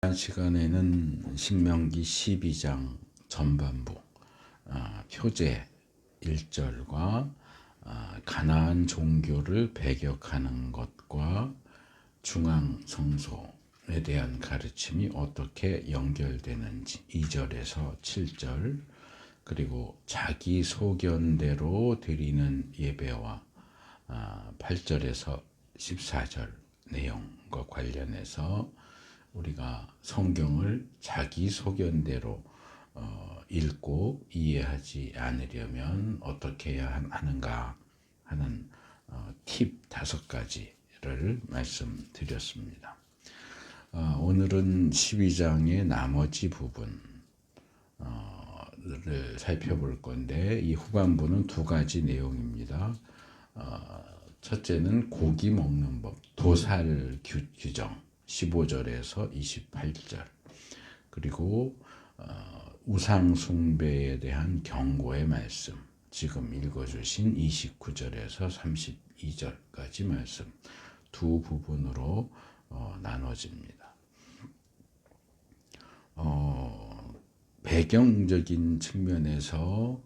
이번 시간에는 신명기 12장 전반부 표제 1절과 가나안 종교를 배격하는 것과 중앙 성소에 대한 가르침이 어떻게 연결되는지 2절에서 7절, 그리고 자기 소견대로 드리는 예배와 8절에서 14절 내용과 관련해서 우리가 성경을 자기 소견대로 읽고 이해하지 않으려면 어떻게 해야 하는가 하는 팁 5가지를 말씀드렸습니다. 오늘은 12장의 나머지 부분을 살펴볼 건데, 이 후반부는 2가지 내용입니다. 첫째는 고기 먹는 법, 도살 규정 15절에서 28절, 그리고 우상 숭배에 대한 경고의 말씀, 지금 읽어주신 29절에서 32절까지 말씀, 두 부분으로 나눠집니다. 배경적인 측면에서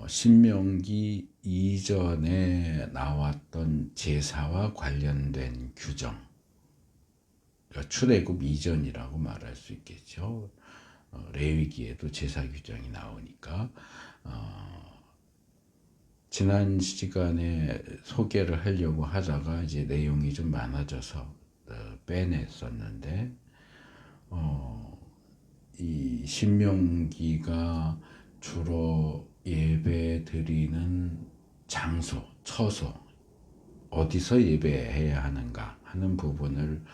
신명기 이전에 나왔던 제사와 관련된 규정, 그러니까 출애굽 이전이라고 말할 수 있겠죠. 레위기에도 제사 규정이 나오니까 지난 시간에 소개를 하려고 하다가 이제 내용이 좀 많아져서 빼냈었는데, 이 신명기가 주로 예배 드리는 장소, 처소, 어디서 예배해야 하는가 하는 부분을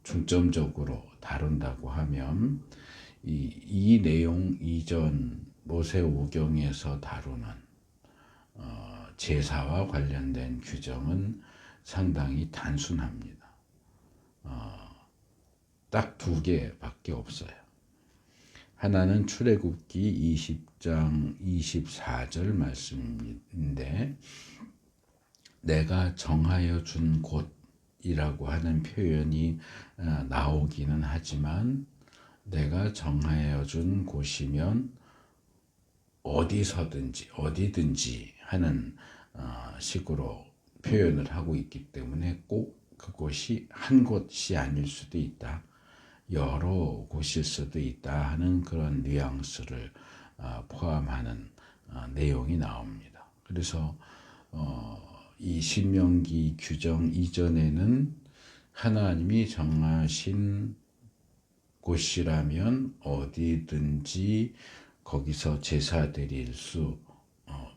중점적으로 다룬다고 하면 이 내용 이전 모세오경에서 다루는 제사와 관련된 규정은 상당히 단순합니다. 딱 2개밖에 없어요. 하나는 출애굽기 20장 24절 말씀인데, 내가 정하여 준 곳이라고 하는 표현이 나오기는 하지만, 내가 정하여 준 곳이면 어디든지 하는 식으로 표현을 하고 있기 때문에 꼭 그곳이 한 곳이 아닐 수도 있다, 여러 곳일 수도 있다 하는 그런 뉘앙스를 포함하는 내용이 나옵니다. 그래서 이 신명기 규정 이전에는 하나님이 정하신 곳이라면 어디든지 거기서 제사 드릴 수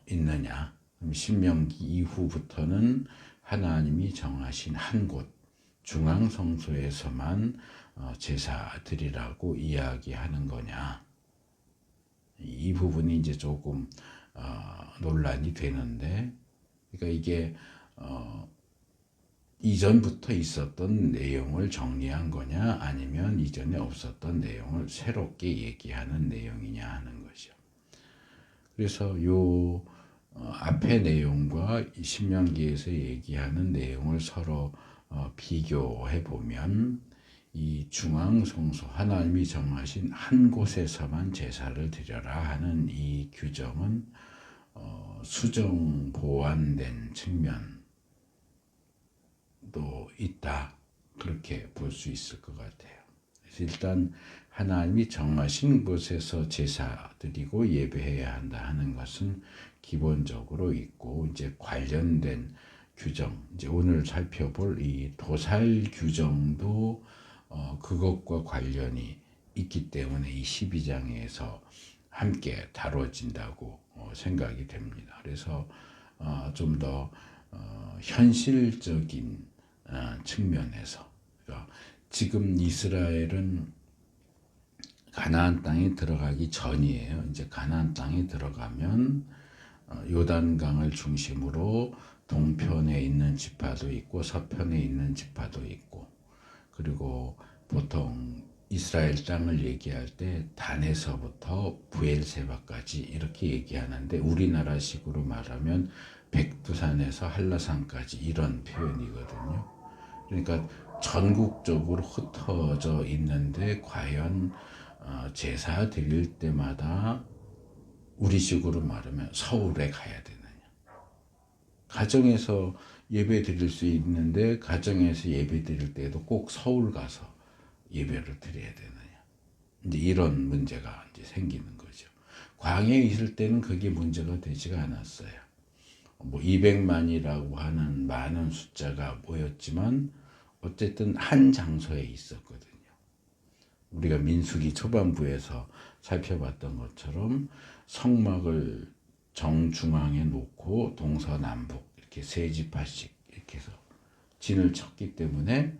있느냐, 신명기 이후부터는 하나님이 정하신 한 곳, 중앙성소에서만 제사 드리라고 이야기하는 거냐, 이 부분이 이제 조금 논란이 되는데, 그러니까 이게 이전부터 있었던 내용을 정리한 거냐, 아니면 이전에 없었던 내용을 새롭게 얘기하는 내용이냐 하는 거죠. 그래서 요 앞의 내용과 신명기에서 얘기하는 내용을 서로 비교해 보면, 이 중앙성소, 하나님이 정하신 한 곳에서만 제사를 드려라 하는 이 규정은 수정 보완된 측면도 있다, 그렇게 볼 수 있을 것 같아요. 그래서 일단 하나님이 정하신 곳에서 제사 드리고 예배해야 한다 하는 것은 기본적으로 있고, 이제 관련된 규정, 이제 오늘 살펴볼 이 도살 규정도 그것과 관련이 있기 때문에 이 12장에서 함께 다뤄진다고 생각이 됩니다. 그래서 좀 더 현실적인 측면에서, 그러니까 지금 이스라엘은 가나안 땅에 들어가기 전이에요. 이제 가나안 땅에 들어가면 요단강을 중심으로 동편에 있는 지파도 있고 서편에 있는 지파도 있고, 그리고 보통 이스라엘 땅을 얘기할 때 단에서부터 부엘세바까지 이렇게 얘기하는데, 우리나라식으로 말하면 백두산에서 한라산까지 이런 표현이거든요. 그러니까 전국적으로 흩어져 있는데 과연 제사 드릴 때마다 우리식으로 말하면 서울에 가야 되느냐. 가정에서 예배 드릴 수 있는데 가정에서 예배 드릴 때도 꼭 서울 가서 예배를 드려야 되느냐. 이제 이런 문제가 이제 생기는 거죠. 광야에 있을 때는 그게 문제가 되지가 않았어요. 뭐 200만이라고 하는 많은 숫자가 모였지만 어쨌든 한 장소에 있었거든요. 우리가 민수기 초반부에서 살펴봤던 것처럼 성막을 정중앙에 놓고 동서남북 이렇게 세 지파씩 이렇게 해서 진을 쳤기 때문에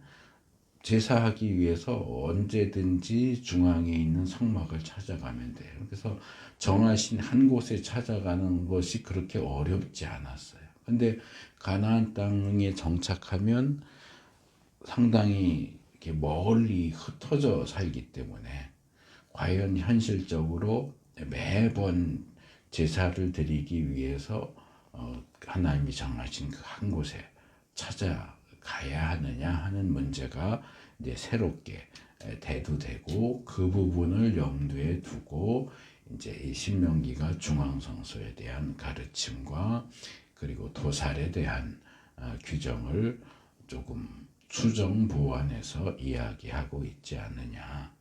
제사하기 위해서 언제든지 중앙에 있는 성막을 찾아가면 돼요. 그래서 정하신 한 곳에 찾아가는 것이 그렇게 어렵지 않았어요. 근데 가나안 땅에 정착하면 상당히 이렇게 멀리 흩어져 살기 때문에 과연 현실적으로 매번 제사를 드리기 위해서 하나님이 정하신 그 한 곳에 찾아가야 하느냐 하는 문제가 이제 새롭게 대두되고 그 부분을 염두에 두고 이제 이 신명기가 중앙성소에 대한 가르침과 그리고 도살에 대한 규정을 조금 수정 보완해서 이야기하고 있지 않느냐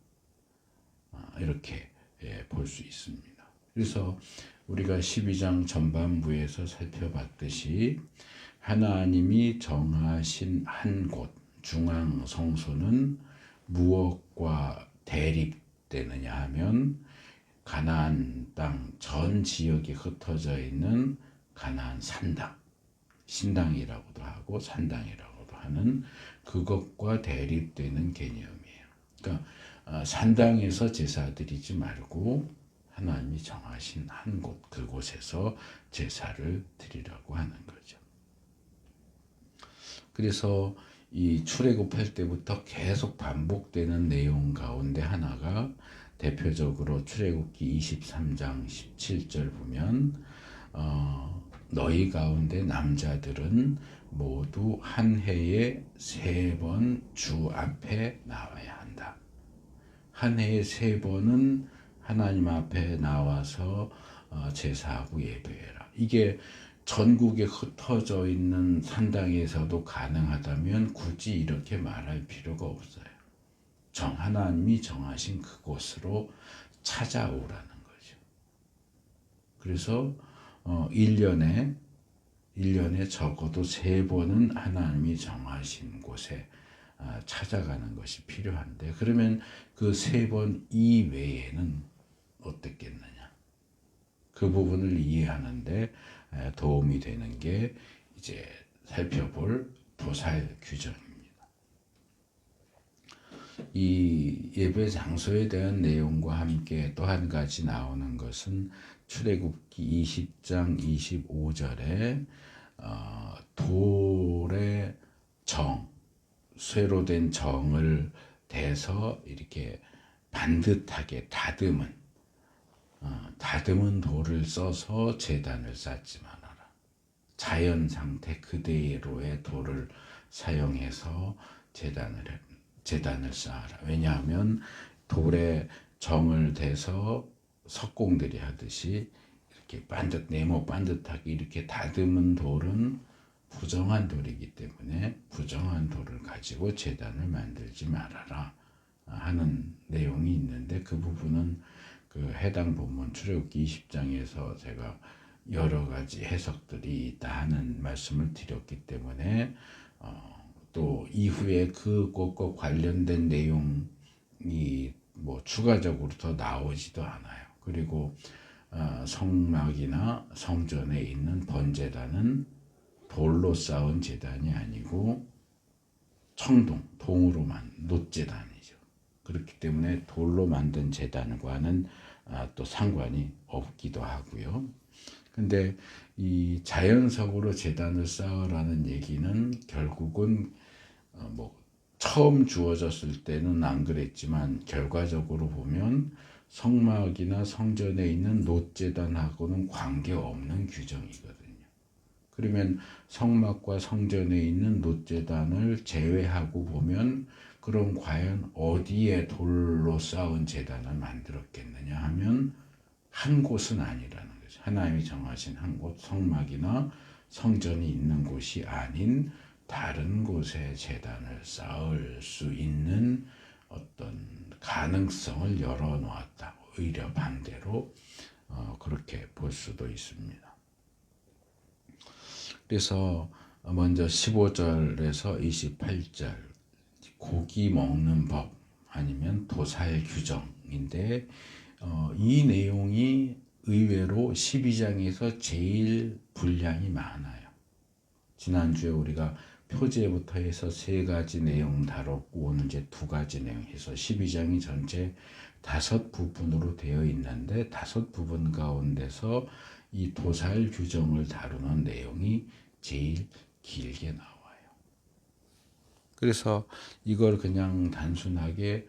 이렇게 볼 수 있습니다. 그래서 우리가 12장 전반부에서 살펴봤듯이 하나님이 정하신 한 곳, 중앙 성소는 무엇과 대립되느냐 하면 가나안 땅 전 지역에 흩어져 있는 가나안 산당, 신당이라고도 하고 산당이라고도 하는 그것과 대립되는 개념이에요. 그러니까 산당에서 제사 드리지 말고 하나님이 정하신 한 곳, 그곳에서 제사를 드리라고 하는 거죠. 그래서 이 출애굽할 때부터 계속 반복되는 내용 가운데 하나가 대표적으로 출애굽기 23장 17절 보면 너희 가운데 남자들은 모두 한 해에 3번 주 앞에 나와야 한다. 한 해에 3번은 하나님 앞에 나와서 제사하고 예배해라. 이게 전국에 흩어져 있는 산당에서도 가능하다면 굳이 이렇게 말할 필요가 없어요. 하나님이 정하신 그곳으로 찾아오라는 거죠. 그래서 1년에 적어도 3번은 하나님이 정하신 곳에 찾아가는 것이 필요한데 그러면 그 3번 이외에는 어떻겠느냐. 그 부분을 이해하는데 도움이 되는 게 이제 살펴볼 도살 규정입니다. 이 예배 장소에 대한 내용과 함께 또 한 가지 나오는 것은 출애굽기 20장 25절에 돌의 쇠로 된 정을 대서 이렇게 반듯하게 다듬은 돌을 써서 제단을 쌓지 말아라. 자연 상태 그대로의 돌을 사용해서 제단을 쌓아라. 왜냐하면 돌에 정을 대서 석공들이 하듯이 이렇게 네모 반듯하게 이렇게 다듬은 돌은 부정한 돌이기 때문에 부정한 돌을 가지고 제단을 만들지 말아라 하는 내용이 있는데 그 부분은 그 해당 본문 출애굽기 20장에서 제가 여러 가지 해석들이 있다 하는 말씀을 드렸기 때문에 또 이후에 그것과 관련된 내용이 뭐 추가적으로 더 나오지도 않아요. 그리고 성막이나 성전에 있는 번제단은 돌로 쌓은 제단이 아니고 동으로 만든 놋제단이죠. 그렇기 때문에 돌로 만든 제단과는 또 상관이 없기도 하고요. 근데 이 자연석으로 제단을 쌓으라는 얘기는 결국은 뭐 처음 주어졌을 때는 안 그랬지만 결과적으로 보면 성막이나 성전에 있는 놋제단하고는 관계없는 규정이거든요. 그러면 성막과 성전에 있는 놋제단을 제외하고 보면 그럼 과연 어디에 돌로 쌓은 제단을 만들었겠느냐 하면 한 곳은 아니라는 거죠. 하나님이 정하신 한 곳, 성막이나 성전이 있는 곳이 아닌 다른 곳에 제단을 쌓을 수 있는 어떤 가능성을 열어놓았다. 오히려 반대로 그렇게 볼 수도 있습니다. 그래서 먼저 15절에서 28절 고기 먹는 법 아니면 도살 규정인데 이 내용이 의외로 12장에서 제일 분량이 많아요. 지난주에 우리가 표제부터 해서 3가지 내용 다뤘고 오늘 이제 2가지 내용 해서 12장이 전체 5부분으로 되어 있는데 5부분 가운데서 이 도살 규정을 다루는 내용이 제일 길게 나와요. 그래서 이걸 그냥 단순하게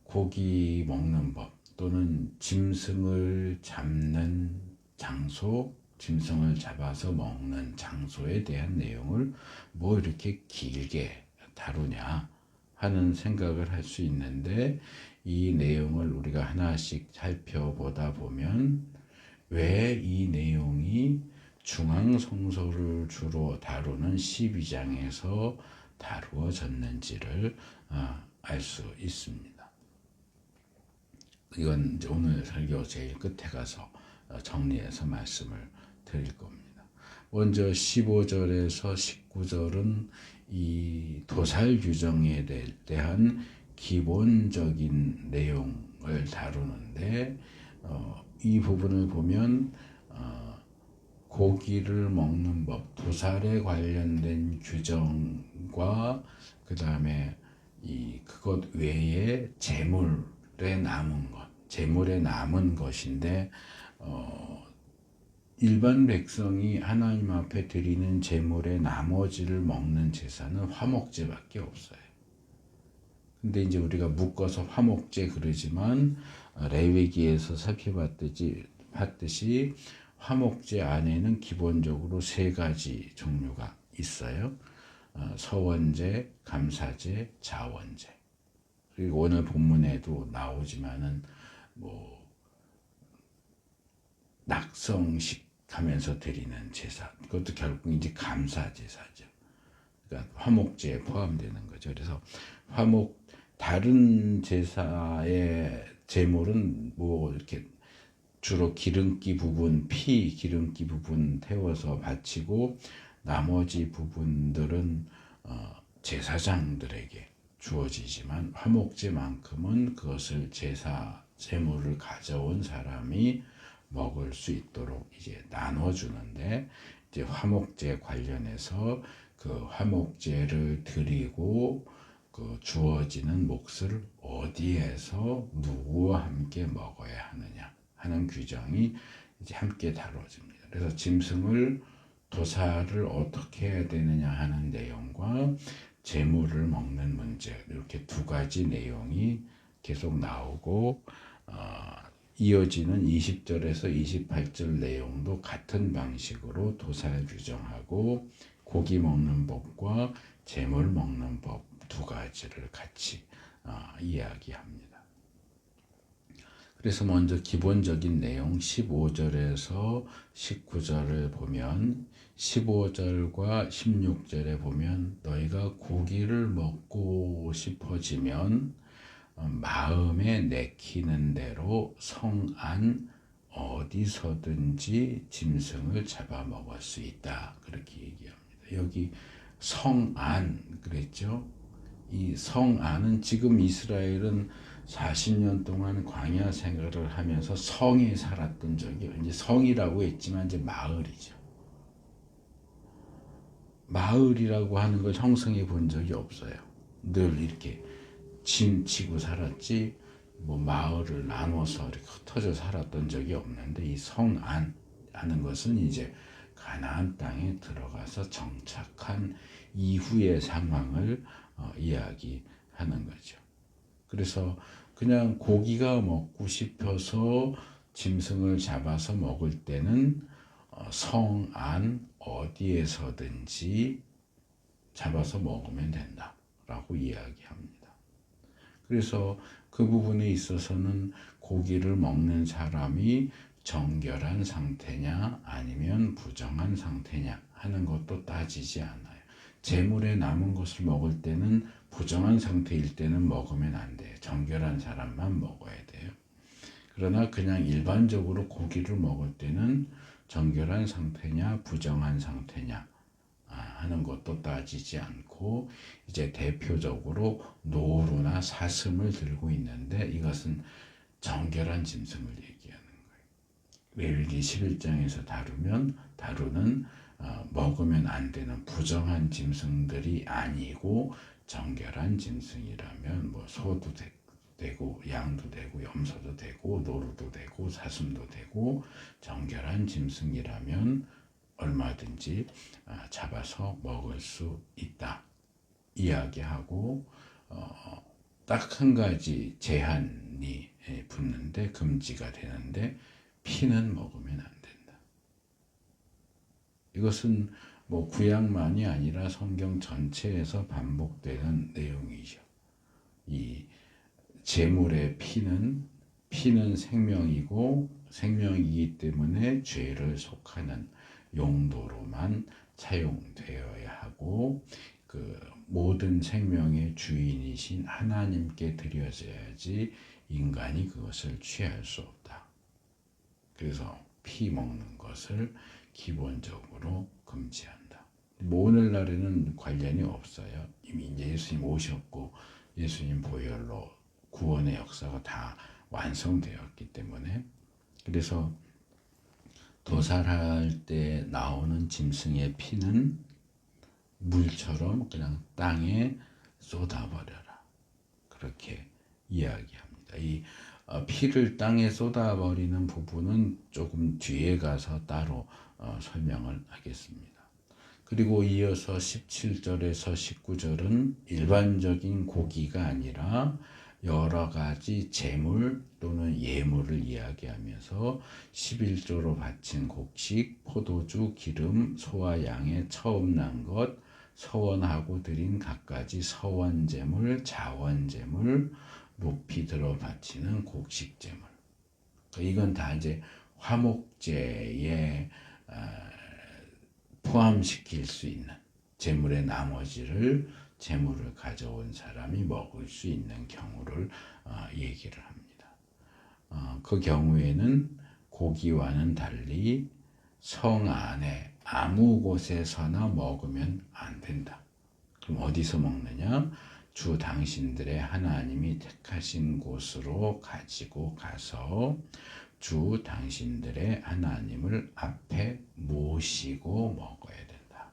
고기 먹는 법 또는 짐승을 잡는 장소, 짐승을 잡아서 먹는 장소에 대한 내용을 뭐 이렇게 길게 다루냐 하는 생각을 할 수 있는데 이 내용을 우리가 하나씩 살펴보다 보면 왜 이 내용이 중앙성소를 주로 다루는 12장에서 다루어졌는지를 알 수 있습니다. 이건 이제 오늘 설교 제일 끝에 가서 정리해서 말씀을 드릴 겁니다. 먼저 15절에서 19절은 이 도살 규정에 대한 기본적인 내용을 다루는데 이 부분을 보면 고기를 먹는 법, 도살에 관련된 규정과 그 다음에 그것 외에 재물에 남은 것인데 일반 백성이 하나님 앞에 드리는 재물의 나머지를 먹는 제사는 화목제밖에 없어요. 근데 이제 우리가 묶어서 화목제 그러지만 레위기에서 살펴봤듯이 화목제 안에는 기본적으로 3가지 종류가 있어요. 서원제, 감사제, 자원제. 그리고 오늘 본문에도 나오지만은 낙성식 하면서 드리는 제사. 그것도 결국 이제 감사 제사죠. 그러니까 화목제에 포함되는 거죠. 그래서 다른 제사의 제물은 이렇게 주로 기름기 부분, 기름기 부분 태워서 바치고 나머지 부분들은 제사장들에게 주어지지만 화목제만큼은 그것을 제물을 가져온 사람이 먹을 수 있도록 이제 나눠주는데 이제 화목제 관련해서 그 화목제를 드리고 그 주어지는 몫을 어디에서 누구와 함께 먹어야 하느냐 하는 규정이 이제 함께 다뤄집니다. 그래서 짐승을 도살을 어떻게 해야 되느냐 하는 내용과 재물을 먹는 문제 이렇게 2가지 내용이 계속 나오고 이어지는 20절에서 28절 내용도 같은 방식으로 도살 규정하고 고기 먹는 법과 재물 먹는 법 2가지를 같이 이야기합니다. 그래서 먼저 기본적인 내용 15절에서 19절을 보면 15절과 16절에 보면 너희가 고기를 먹고 싶어지면 마음에 내키는 대로 성 안 어디서든지 짐승을 잡아먹을 수 있다. 그렇게 얘기합니다. 여기 성 안 그랬죠. 이 성 안은 지금 이스라엘은 40년 동안 광야 생활을 하면서 성에 살았던 적이 이제 성이라고 했지만 이제 마을이죠. 마을이라고 하는 걸 형성해 본 적이 없어요. 늘 이렇게 짐 치고 살았지 마을을 나눠서 이렇게 흩어져 살았던 적이 없는데 이 성안 하는 것은 이제 가나안 땅에 들어가서 정착한 이후의 상황을 이야기하는 거죠. 그래서 그냥 고기가 먹고 싶어서 짐승을 잡아서 먹을 때는 성 안 어디에서든지 잡아서 먹으면 된다라고 이야기합니다. 그래서 그 부분에 있어서는 고기를 먹는 사람이 정결한 상태냐 아니면 부정한 상태냐 하는 것도 따지지 않아요. 재물에 남은 것을 먹을 때는 부정한 상태일 때는 먹으면 안 돼요. 정결한 사람만 먹어야 돼요. 그러나 그냥 일반적으로 고기를 먹을 때는 정결한 상태냐 부정한 상태냐 하는 것도 따지지 않고 이제 대표적으로 노루나 사슴을 들고 있는데 이것은 정결한 짐승을 얘기하는 거예요. 레위기 11장에서 다루는 먹으면 안 되는 부정한 짐승들이 아니고 정결한 짐승이라면 뭐 소도 되고 양도 되고 염소도 되고 노루도 되고 사슴도 되고 정결한 짐승이라면 얼마든지 잡아서 먹을 수 있다 이야기하고 딱 한 가지 제한이 붙는데 금지가 되는데 피는 먹으면 안 된다. 이것은 뭐 구약만이 아니라 성경 전체에서 반복되는 내용이죠. 이 제물의 피는 생명이고 생명이기 때문에 죄를 속하는 용도로만 사용되어야 하고 그 모든 생명의 주인이신 하나님께 드려져야지 인간이 그것을 취할 수 없다. 그래서 피 먹는 것을 기본적으로 금지한다. 뭐 오늘날에는 관련이 없어요. 이미 이제 예수님 오셨고 예수님 보혈로 구원의 역사가 다 완성되었기 때문에 그래서 도살할 때 나오는 짐승의 피는 물처럼 그냥 땅에 쏟아버려라. 그렇게 이야기합니다. 이 피를 땅에 쏟아버리는 부분은 조금 뒤에 가서 따로 설명을 하겠습니다. 그리고 이어서 17절에서 19절은 일반적인 고기가 아니라 여러 가지 제물 또는 예물을 이야기하면서 11조로 바친 곡식, 포도주, 기름, 소와 양의 처음 난 것, 서원하고 드린 갖가지 서원제물, 자원제물, 높이 들어 바치는 곡식제물. 이건 다 이제 화목제에 포함시킬 수 있는 제물의 나머지를 제물을 가져온 사람이 먹을 수 있는 경우를 얘기를 합니다. 그 경우에는 고기와는 달리 성 안에 아무 곳에서나 먹으면 안 된다. 그럼 어디서 먹느냐? 주 당신들의 하나님이 택하신 곳으로 가지고 가서 주 당신들의 하나님을 앞에 모시고 먹어야 된다.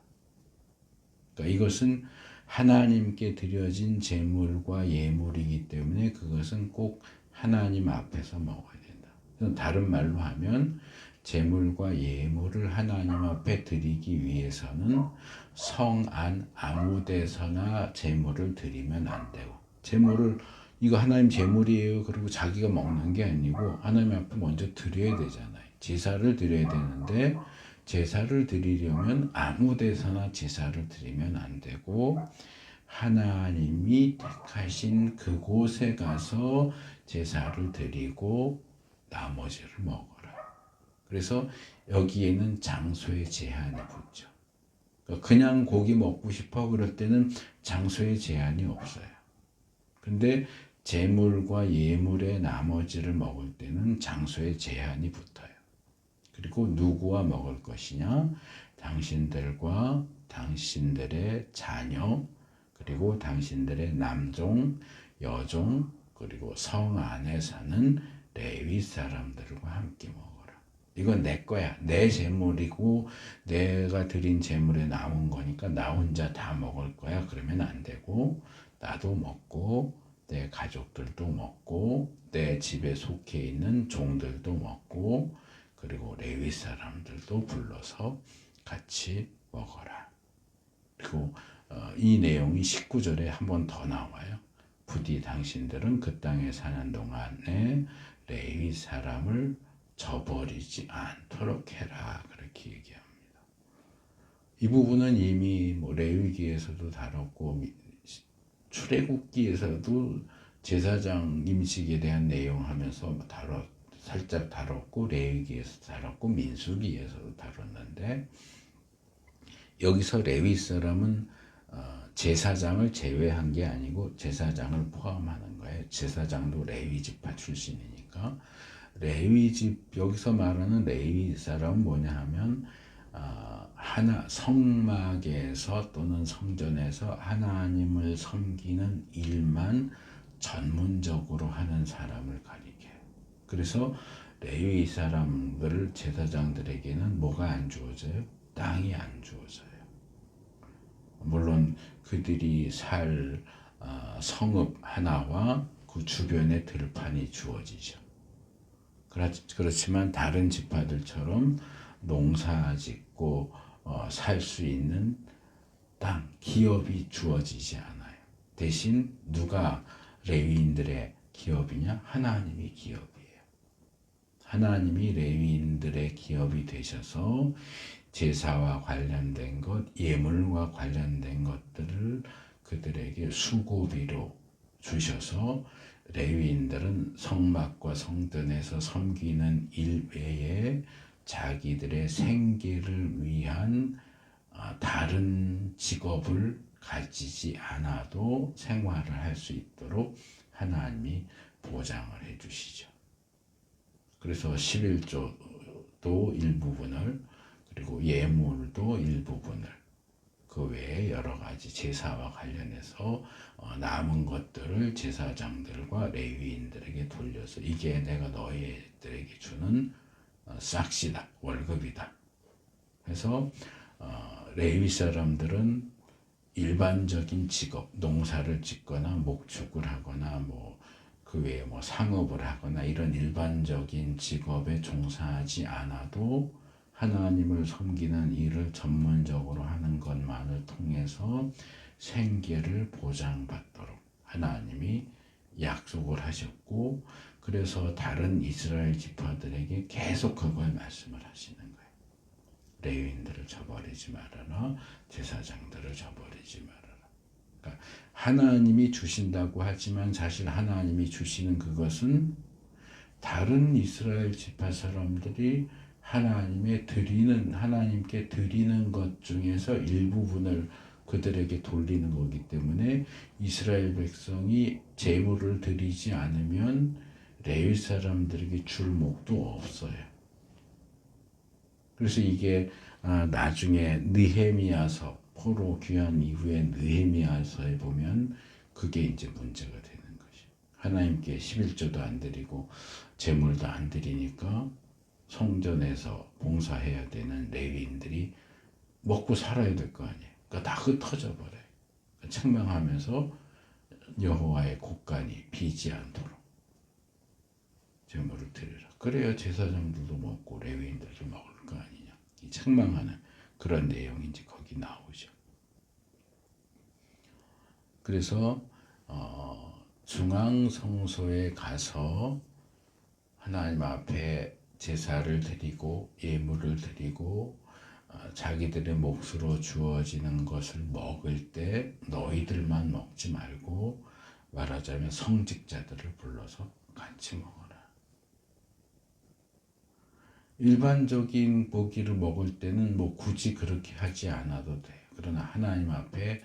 그러니까 이것은 하나님께 드려진 제물과 예물이기 때문에 그것은 꼭 하나님 앞에서 먹어야 된다. 다른 말로 하면 제물과 예물을 하나님 앞에 드리기 위해서는 성 안 아무 데서나 제물을 드리면 안 되고 제물을 이거 하나님 제물이에요 그리고 자기가 먹는 게 아니고 하나님 앞에 먼저 드려야 되잖아요. 제사를 드려야 되는데 제사를 드리려면 아무 데서나 제사를 드리면 안 되고 하나님이 택하신 그곳에 가서 제사를 드리고 나머지를 먹어라. 그래서 여기에는 장소의 제한이 붙죠. 그냥 고기 먹고 싶어 그럴 때는 장소의 제한이 없어요. 근데 제물과 예물의 나머지를 먹을 때는 장소의 제한이 붙어요. 그리고 누구와 먹을 것이냐? 당신들과 당신들의 자녀, 그리고 당신들의 남종, 여종, 그리고 성 안에 사는 레위 사람들과 함께 먹어라. 이건 내 거야. 내 제물이고 내가 드린 제물에 남은 거니까 나 혼자 다 먹을 거야. 그러면 안 되고 나도 먹고 내 가족들도 먹고 내 집에 속해 있는 종들도 먹고 그리고 레위 사람들도 불러서 같이 먹어라. 그리고 이 내용이 19절에 한 번 더 나와요. 부디 당신들은 그 땅에 사는 동안에 레위 사람을 저버리지 않도록 해라. 그렇게 얘기합니다. 이 부분은 이미 뭐 레위기에서도 다뤘고 출애굽기에서도 제사장 임직에 대한 내용 하면서 살짝 다뤘고 레위기에서 다뤘고 민수기에서도 다뤘는데 여기서 레위 사람은 제사장을 제외한 게 아니고 제사장을 포함하는 거예요. 제사장도 레위 지파 출신이니까 여기서 말하는 레위 사람은 뭐냐 하면 성막에서 또는 성전에서 하나님을 섬기는 일만 전문적으로 하는 사람을 가리켜요. 그래서 레위 사람들 제사장들에게는 뭐가 안 주어져요? 땅이 안 주어져요. 물론 그들이 살 성읍 하나와 그 주변의 들판이 주어지죠. 그렇지만 다른 지파들처럼 농사 짓고 살 수 있는 땅, 기업이 주어지지 않아요. 대신 누가 레위인들의 기업이냐? 하나님이 기업이에요. 하나님이 레위인들의 기업이 되셔서 제사와 관련된 것, 예물과 관련된 것들을 그들에게 수고비로 주셔서 레위인들은 성막과 성전에서 섬기는 일 외에 자기들의 생계를 위한 다른 직업을 가지지 않아도 생활을 할 수 있도록 하나님이 보장을 해주시죠. 그래서 11조도 일부분을 그리고 예물도 일부분을 그 외에 여러 가지 제사와 관련해서 남은 것들을 제사장들과 레위인들에게 돌려서 이게 내가 너희들에게 주는 싹시다, 월급이다. 그래서 레위 사람들은 일반적인 직업, 농사를 짓거나 목축을 하거나 그 외에 상업을 하거나 이런 일반적인 직업에 종사하지 않아도 하나님을 섬기는 일을 전문적으로 하는 것만을 통해서 생계를 보장받도록 하나님이 약속을 하셨고 그래서 다른 이스라엘 지파들에게 계속 그걸 말씀을 하시는 거예요. 레위인들을 저버리지 말아라. 제사장들을 저버리지 말아라. 그러니까 하나님이 주신다고 하지만 사실 하나님이 주시는 그것은 다른 이스라엘 지파 사람들이 하나님께 드리는 것 중에서 일부분을 그들에게 돌리는 거기 때문에 이스라엘 백성이 제물을 드리지 않으면 레위 사람들에게 줄 목도 없어요. 그래서 이게 나중에 느헤미야서 포로 귀환 이후에 느헤미야서에 보면 그게 이제 문제가 되는 것이. 하나님께 11조도 안 드리고 제물도 안 드리니까 성전에서 봉사해야 되는 레위인들이 먹고 살아야 될 거 아니에요. 그러니까 다 흩어져 버려요. 책망하면서 여호와의 곳간이 비지 않도록 제물을 드리라. 그래야 제사장들도 먹고 레위인들도 먹을 거 아니냐. 이 책망하는 그런 내용이 이제 거기 나오죠. 그래서 중앙성소에 가서 하나님 앞에 제사를 드리고 예물을 드리고 자기들의 몫으로 주어지는 것을 먹을 때 너희들만 먹지 말고 말하자면 성직자들을 불러서 같이 먹어라. 일반적인 고기를 먹을 때는 굳이 그렇게 하지 않아도 돼요. 그러나 하나님 앞에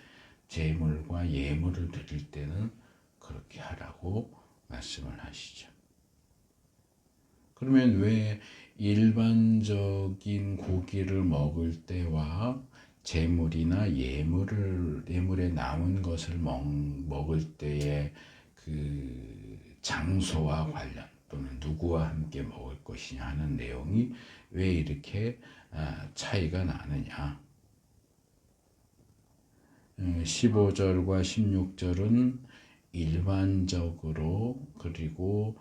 제물과 예물을 드릴 때는 그렇게 하라고 말씀을 하시죠. 그러면 왜 일반적인 고기를 먹을 때와 제물이나 예물에 남은 것을 먹을 때의 그 장소와 관련 또는 누구와 함께 먹을 것이냐 하는 내용이 왜 이렇게 차이가 나느냐. 15절과 16절은 일반적으로 그리고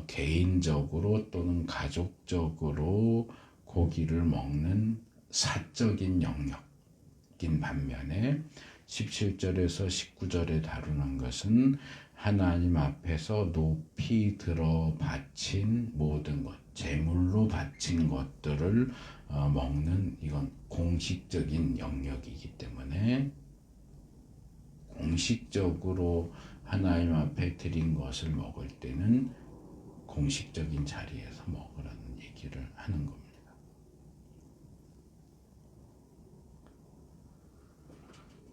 개인적으로 또는 가족적으로 고기를 먹는 사적인 영역인 반면에 17절에서 19절에 다루는 것은 하나님 앞에서 높이 들어 바친 모든 것, 제물로 바친 것들을 먹는 이건 공식적인 영역이기 때문에 공식적으로 하나님 앞에 드린 것을 먹을 때는 공식적인 자리에서 먹으라는 얘기를 하는 겁니다.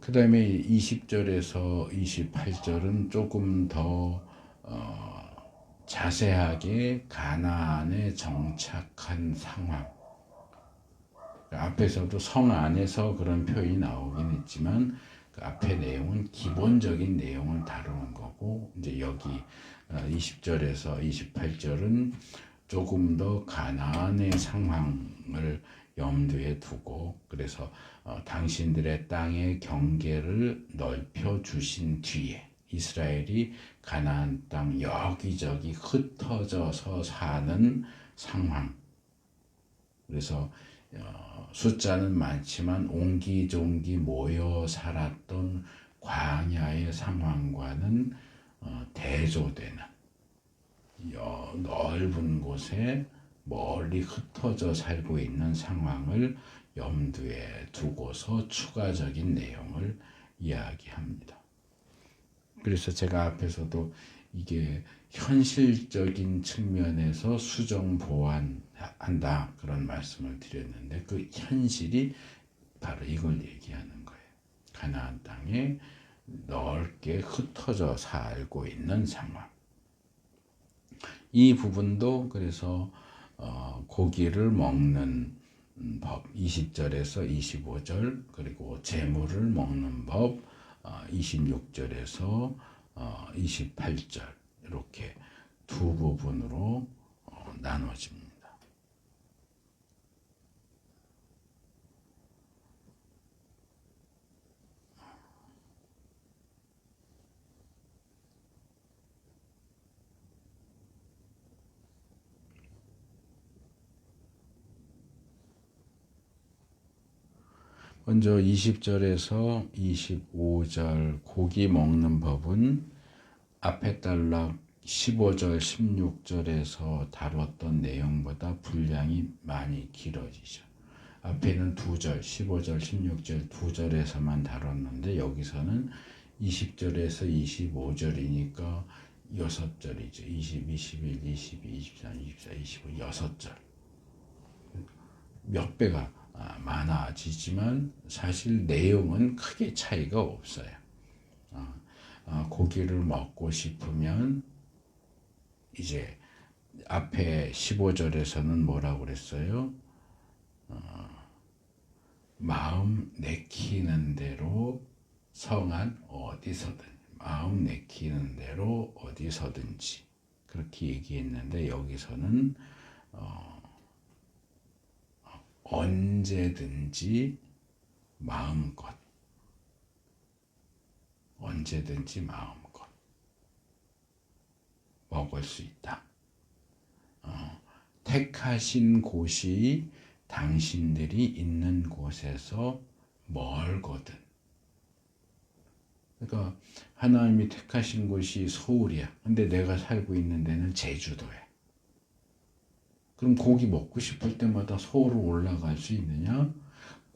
그 다음에 20절에서 28절은 조금 더 자세하게 가나안에 정착한 상황. 앞에서도 성 안에서 그런 표현이 나오긴 했지만 그 앞의 내용은 기본적인 내용을 다루는 거고, 이제 여기 20절에서 28절은 조금 더 가나안의 상황을 염두에 두고, 그래서 당신들의 땅의 경계를 넓혀 주신 뒤에 이스라엘이 가나안 땅 여기저기 흩어져서 사는 상황. 그래서 숫자는 많지만 옹기종기 모여 살았던 광야의 상황과는 대조되는 넓은 곳에 멀리 흩어져 살고 있는 상황을 염두에 두고서 추가적인 내용을 이야기합니다. 그래서 제가 앞에서도 이게 현실적인 측면에서 수정 보완한다 그런 말씀을 드렸는데, 그 현실이 바로 이걸 얘기하는 거예요. 가나안 땅에 넓게 흩어져 살고 있는 상황. 이 부분도 그래서 고기를 먹는 법 20절에서 25절, 그리고 재물을 먹는 법 26절에서 28절, 이렇게 두 부분으로 나눠집니다. 먼저 20절에서 25절 고기 먹는 법은 앞에 딸락 15절, 16절에서 다뤘던 내용보다 분량이 많이 길어지죠. 앞에는 2절, 15절, 16절 2절에서만 다뤘는데 여기서는 20절에서 25절이니까 6절이죠. 20, 21, 22, 23, 24, 25, 6절. 몇 배가 많아지지만 사실 내용은 크게 차이가 없어요. 고기를 먹고 싶으면 이제 앞에 15절에서는 뭐라고 그랬어요? 마음 내키는 대로 성안 어디서든, 마음 내키는 대로 어디서든지 그렇게 얘기했는데, 여기서는 언제든지 마음껏, 언제든지 마음껏 먹을 수 있다. 택하신 곳이 당신들이 있는 곳에서 멀거든. 그러니까 하나님이 택하신 곳이 서울이야. 근데 내가 살고 있는 데는 제주도야. 그럼 고기 먹고 싶을 때마다 서울로 올라갈 수 있느냐?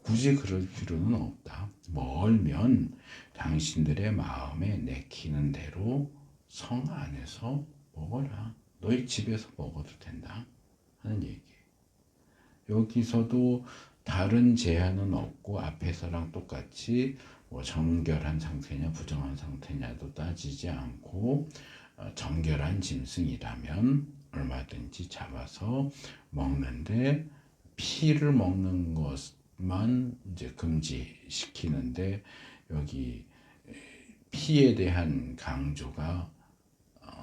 굳이 그럴 필요는 없다. 멀면 당신들의 마음에 내키는 대로 성 안에서 먹어라. 너희 집에서 먹어도 된다 하는 얘기예요. 여기서도 다른 제한은 없고 앞에서랑 똑같이 뭐 정결한 상태냐 부정한 상태냐도 따지지 않고 정결한 짐승이라면 얼마든지 잡아서 먹는데, 피를 먹는 것만 이제 금지시키는데, 여기 피에 대한 강조가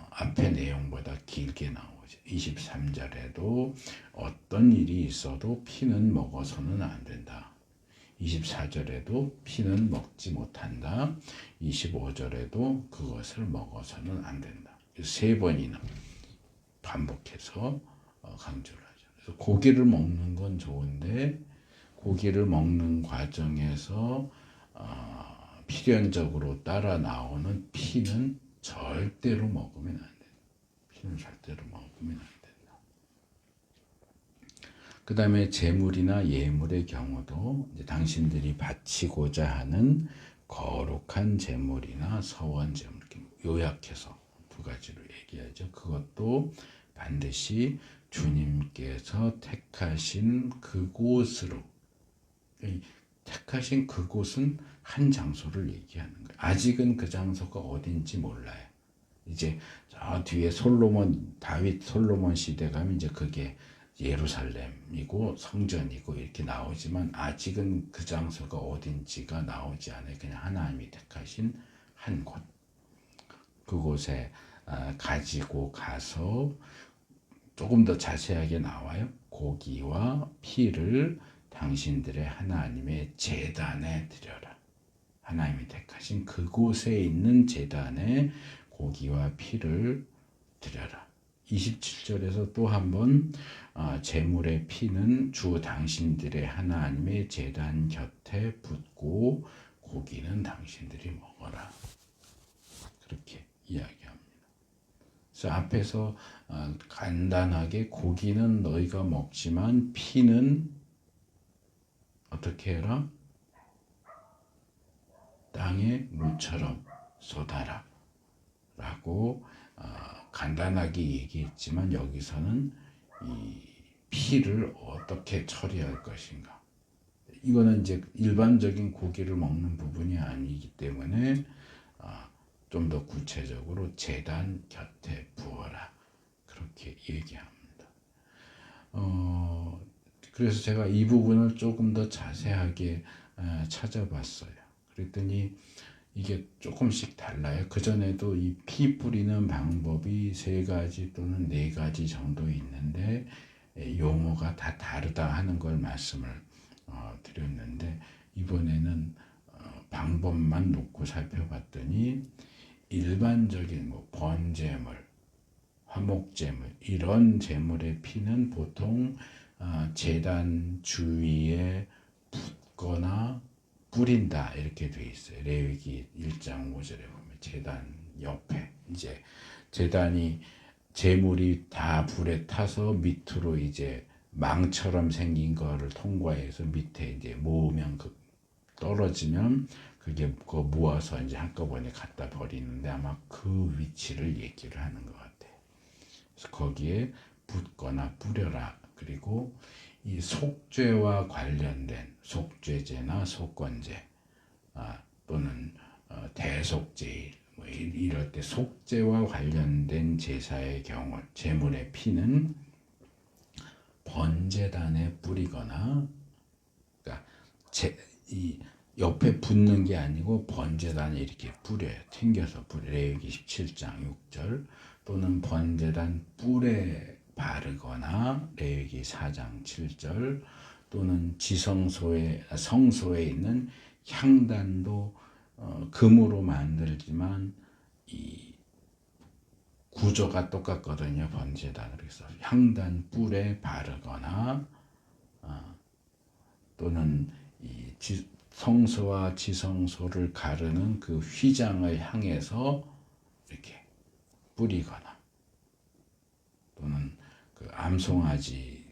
앞의 내용보다 길게 나오죠. 23절에도 어떤 일이 있어도 피는 먹어서는 안 된다. 24절에도 피는 먹지 못한다. 25절에도 그것을 먹어서는 안 된다. 3번이나 반복해서 강조를 하죠. 그래서 고기를 먹는 건 좋은데 고기를 먹는 과정에서 필연적으로 따라 나오는 피는 절대로 먹으면 안 된다. 피는 절대로 먹으면 안 된다. 그 다음에 제물이나 예물의 경우도 이제 당신들이 바치고자 하는 거룩한 제물이나 서원 제물, 요약해서 두 가지로 얘기하죠. 그것도 반드시 주님께서 택하신 그곳으로, 택하신 그곳은 한 장소를 얘기하는 거예요. 아직은 그 장소가 어딘지 몰라요. 이제 저 뒤에 다윗 솔로몬 시대 가면 이제 그게 예루살렘이고 성전이고 이렇게 나오지만 아직은 그 장소가 어딘지가 나오지 않아요. 그냥 하나님이 택하신 한 곳. 그곳에 가지고 가서 조금 더 자세하게 나와요. 고기와 피를 당신들의 하나님의 제단에 드려라. 하나님이 택하신 그곳에 있는 제단에 고기와 피를 드려라. 27절에서 또 한 번 제물의 피는 주 당신들의 하나님의 제단 곁에 붓고 고기는 당신들이 먹어라. 그렇게 이야기합니다. 그래서 앞에서 간단하게 고기는 너희가 먹지만 피는 어떻게 해라? 땅에 물처럼 쏟아라 라고 간단하게 얘기했지만 여기서는 이 피를 어떻게 처리할 것인가, 이거는 이제 일반적인 고기를 먹는 부분이 아니기 때문에 좀 더 구체적으로 제단 곁에 부어라 그렇게 얘기합니다. 그래서 제가 이 부분을 조금 더 자세하게 찾아봤어요. 그랬더니 이게 조금씩 달라요. 그전에도 이 피 뿌리는 방법이 3가지 또는 4가지 정도 있는데 용어가 다 다르다 하는 걸 말씀을 드렸는데 이번에는 방법만 놓고 살펴봤더니 일반적인 번제물, 화목제물 이런 제물의 피는 보통 제단 주위에 붓거나 뿌린다 이렇게 돼 있어요. 레위기 1장 5절에 보면 제단 옆에 이제 제단이 제물이 다 불에 타서 밑으로 이제 망처럼 생긴 거를 통과해서 밑에 이제 모으면 떨어지면 그게 그거 모아서 이제 한꺼번에 갖다 버리는데 아마 그 위치를 얘기를 하는 것 같아요. 그래서 거기에 붓거나 뿌려라. 그리고 이 속죄와 관련된 속죄제나 속건제 또는 대속제일 이럴 때 속죄와 관련된 제사의 경우 제물의 피는 번제단에 뿌리거나, 그러니까 이 옆에 붙는 게 아니고 번제단에 이렇게 뿌려요. 튕겨서 뿌려요. 레위기 17장 6절 또는 번제단 뿔에 바르거나 레위기 4장 7절 또는 성소에 있는 향단도 금으로 만들지만 이 구조가 똑같거든요. 번제단. 그래서 향단 뿔에 바르거나 또는 이 성소와 지성소를 가르는 그 휘장을 향해서 이렇게 뿌리거나 또는 그 암송아지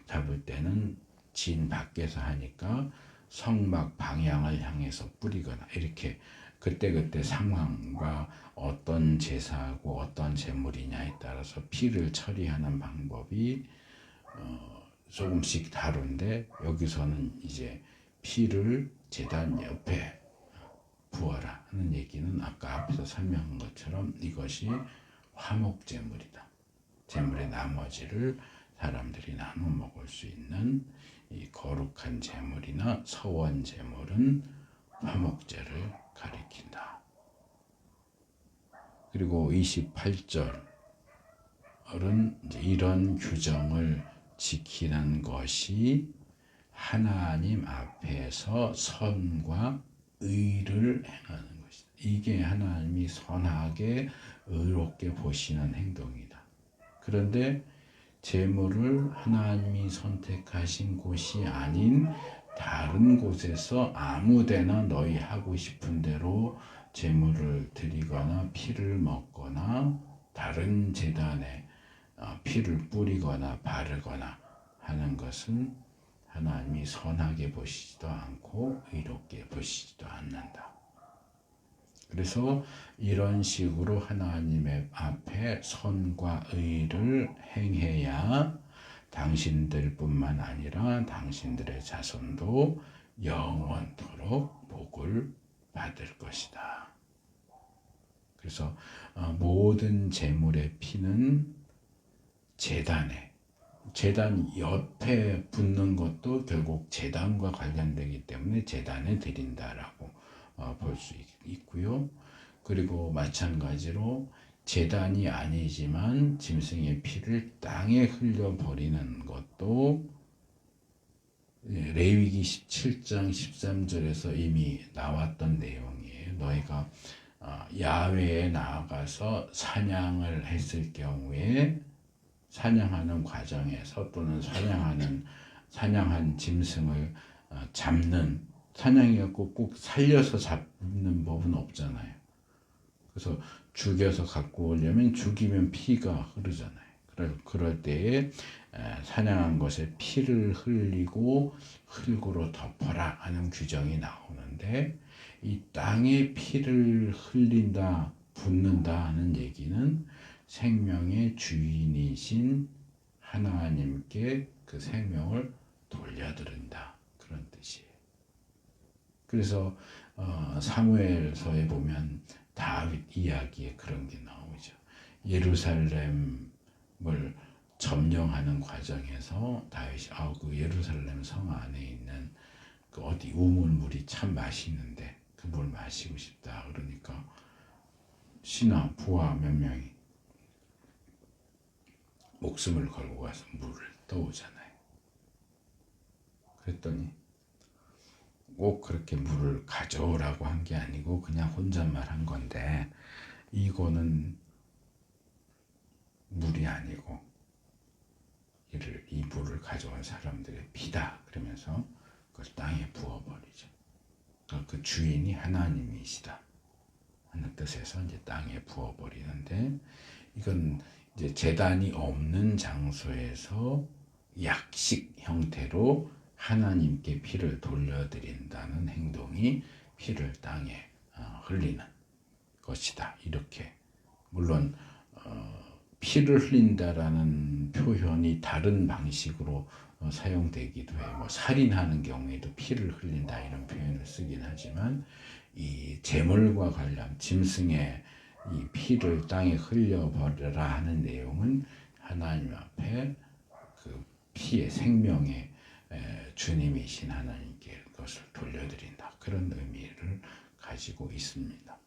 잡을 때는 진 밖에서 하니까 성막 방향을 향해서 뿌리거나 이렇게 그때그때 상황과 어떤 제사하고 어떤 제물이냐에 따라서 피를 처리하는 방법이 조금씩 다른데 여기서는 이제 피를 제단 옆에 부어라 하는 얘기는 아까 앞에서 설명한 것처럼 이것이 화목제물이다. 제물의 나머지를 사람들이 나눠 먹을 수 있는 이 거룩한 제물이나 서원 제물은 화목제를 가리킨다. 그리고 28절은 이제 이런 규정을 지키는 것이 하나님 앞에서 선과 의를 행하는 것이다. 이게 하나님이 선하게 의롭게 보시는 행동이다. 그런데 제물을 하나님이 선택하신 곳이 아닌 다른 곳에서 아무데나 너희 하고 싶은 대로 제물을 드리거나 피를 먹거나 다른 제단에 피를 뿌리거나 바르거나 하는 것은 하나님이 선하게 보시지도 않고 의롭게 보시지도 않는다. 그래서 이런 식으로 하나님의 앞에 선과 의를 행해야 당신들뿐만 아니라 당신들의 자손도 영원토록 복을 받을 것이다. 그래서 모든 제물의 피는 재단 옆에 붙는 것도 결국 제단과 관련되기 때문에 제단에 드린다라고 볼 수 있고요. 그리고 마찬가지로 제단이 아니지만 짐승의 피를 땅에 흘려버리는 것도 레위기 17장 13절에서 이미 나왔던 내용이에요. 너희가 야외에 나아가서 사냥을 했을 경우에 사냥하는 과정에서 또는 사냥한 짐승을 잡는 사냥해갖고 꼭 살려서 잡는 법은 없잖아요. 그래서 죽여서 갖고 오려면 죽이면 피가 흐르잖아요. 그럴 때에 사냥한 것에 피를 흘리고 흙으로 덮어라 하는 규정이 나오는데 이 땅에 피를 흘린다, 붓는다 하는 얘기는 생명의 주인이신 하나님께 그 생명을 돌려드린다. 그런 뜻이에요. 그래서 사무엘서에 보면 다윗 이야기에 그런 게 나오죠. 예루살렘을 점령하는 과정에서 다윗이 그 예루살렘 성 안에 있는 그 어디 우물물이 참 맛있는데 그 물 마시고 싶다. 그러니까 신하 부하 몇 명이 목숨을 걸고 가서 물을 떠오잖아요. 그랬더니 꼭 그렇게 물을 가져오라고 한 게 아니고 그냥 혼잣말 한 건데 이거는 물이 아니고 이 물을 가져온 사람들의 피다. 그러면서 그걸 땅에 부어버리죠. 그 주인이 하나님이시다 하는 뜻에서 이제 땅에 부어버리는데 이건 이제 제단이 없는 장소에서 약식 형태로 하나님께 피를 돌려드린다는 행동이 피를 땅에 흘리는 것이다. 이렇게 물론 피를 흘린다라는 표현이 다른 방식으로 사용되기도 해요. 뭐 살인하는 경우에도 피를 흘린다 이런 표현을 쓰긴 하지만 이 제물과 관련 짐승의 이 피를 땅에 흘려버려라 하는 내용은 하나님 앞에 그 피의 생명의 주님이신 하나님께 그것을 돌려드린다. 그런 의미를 가지고 있습니다.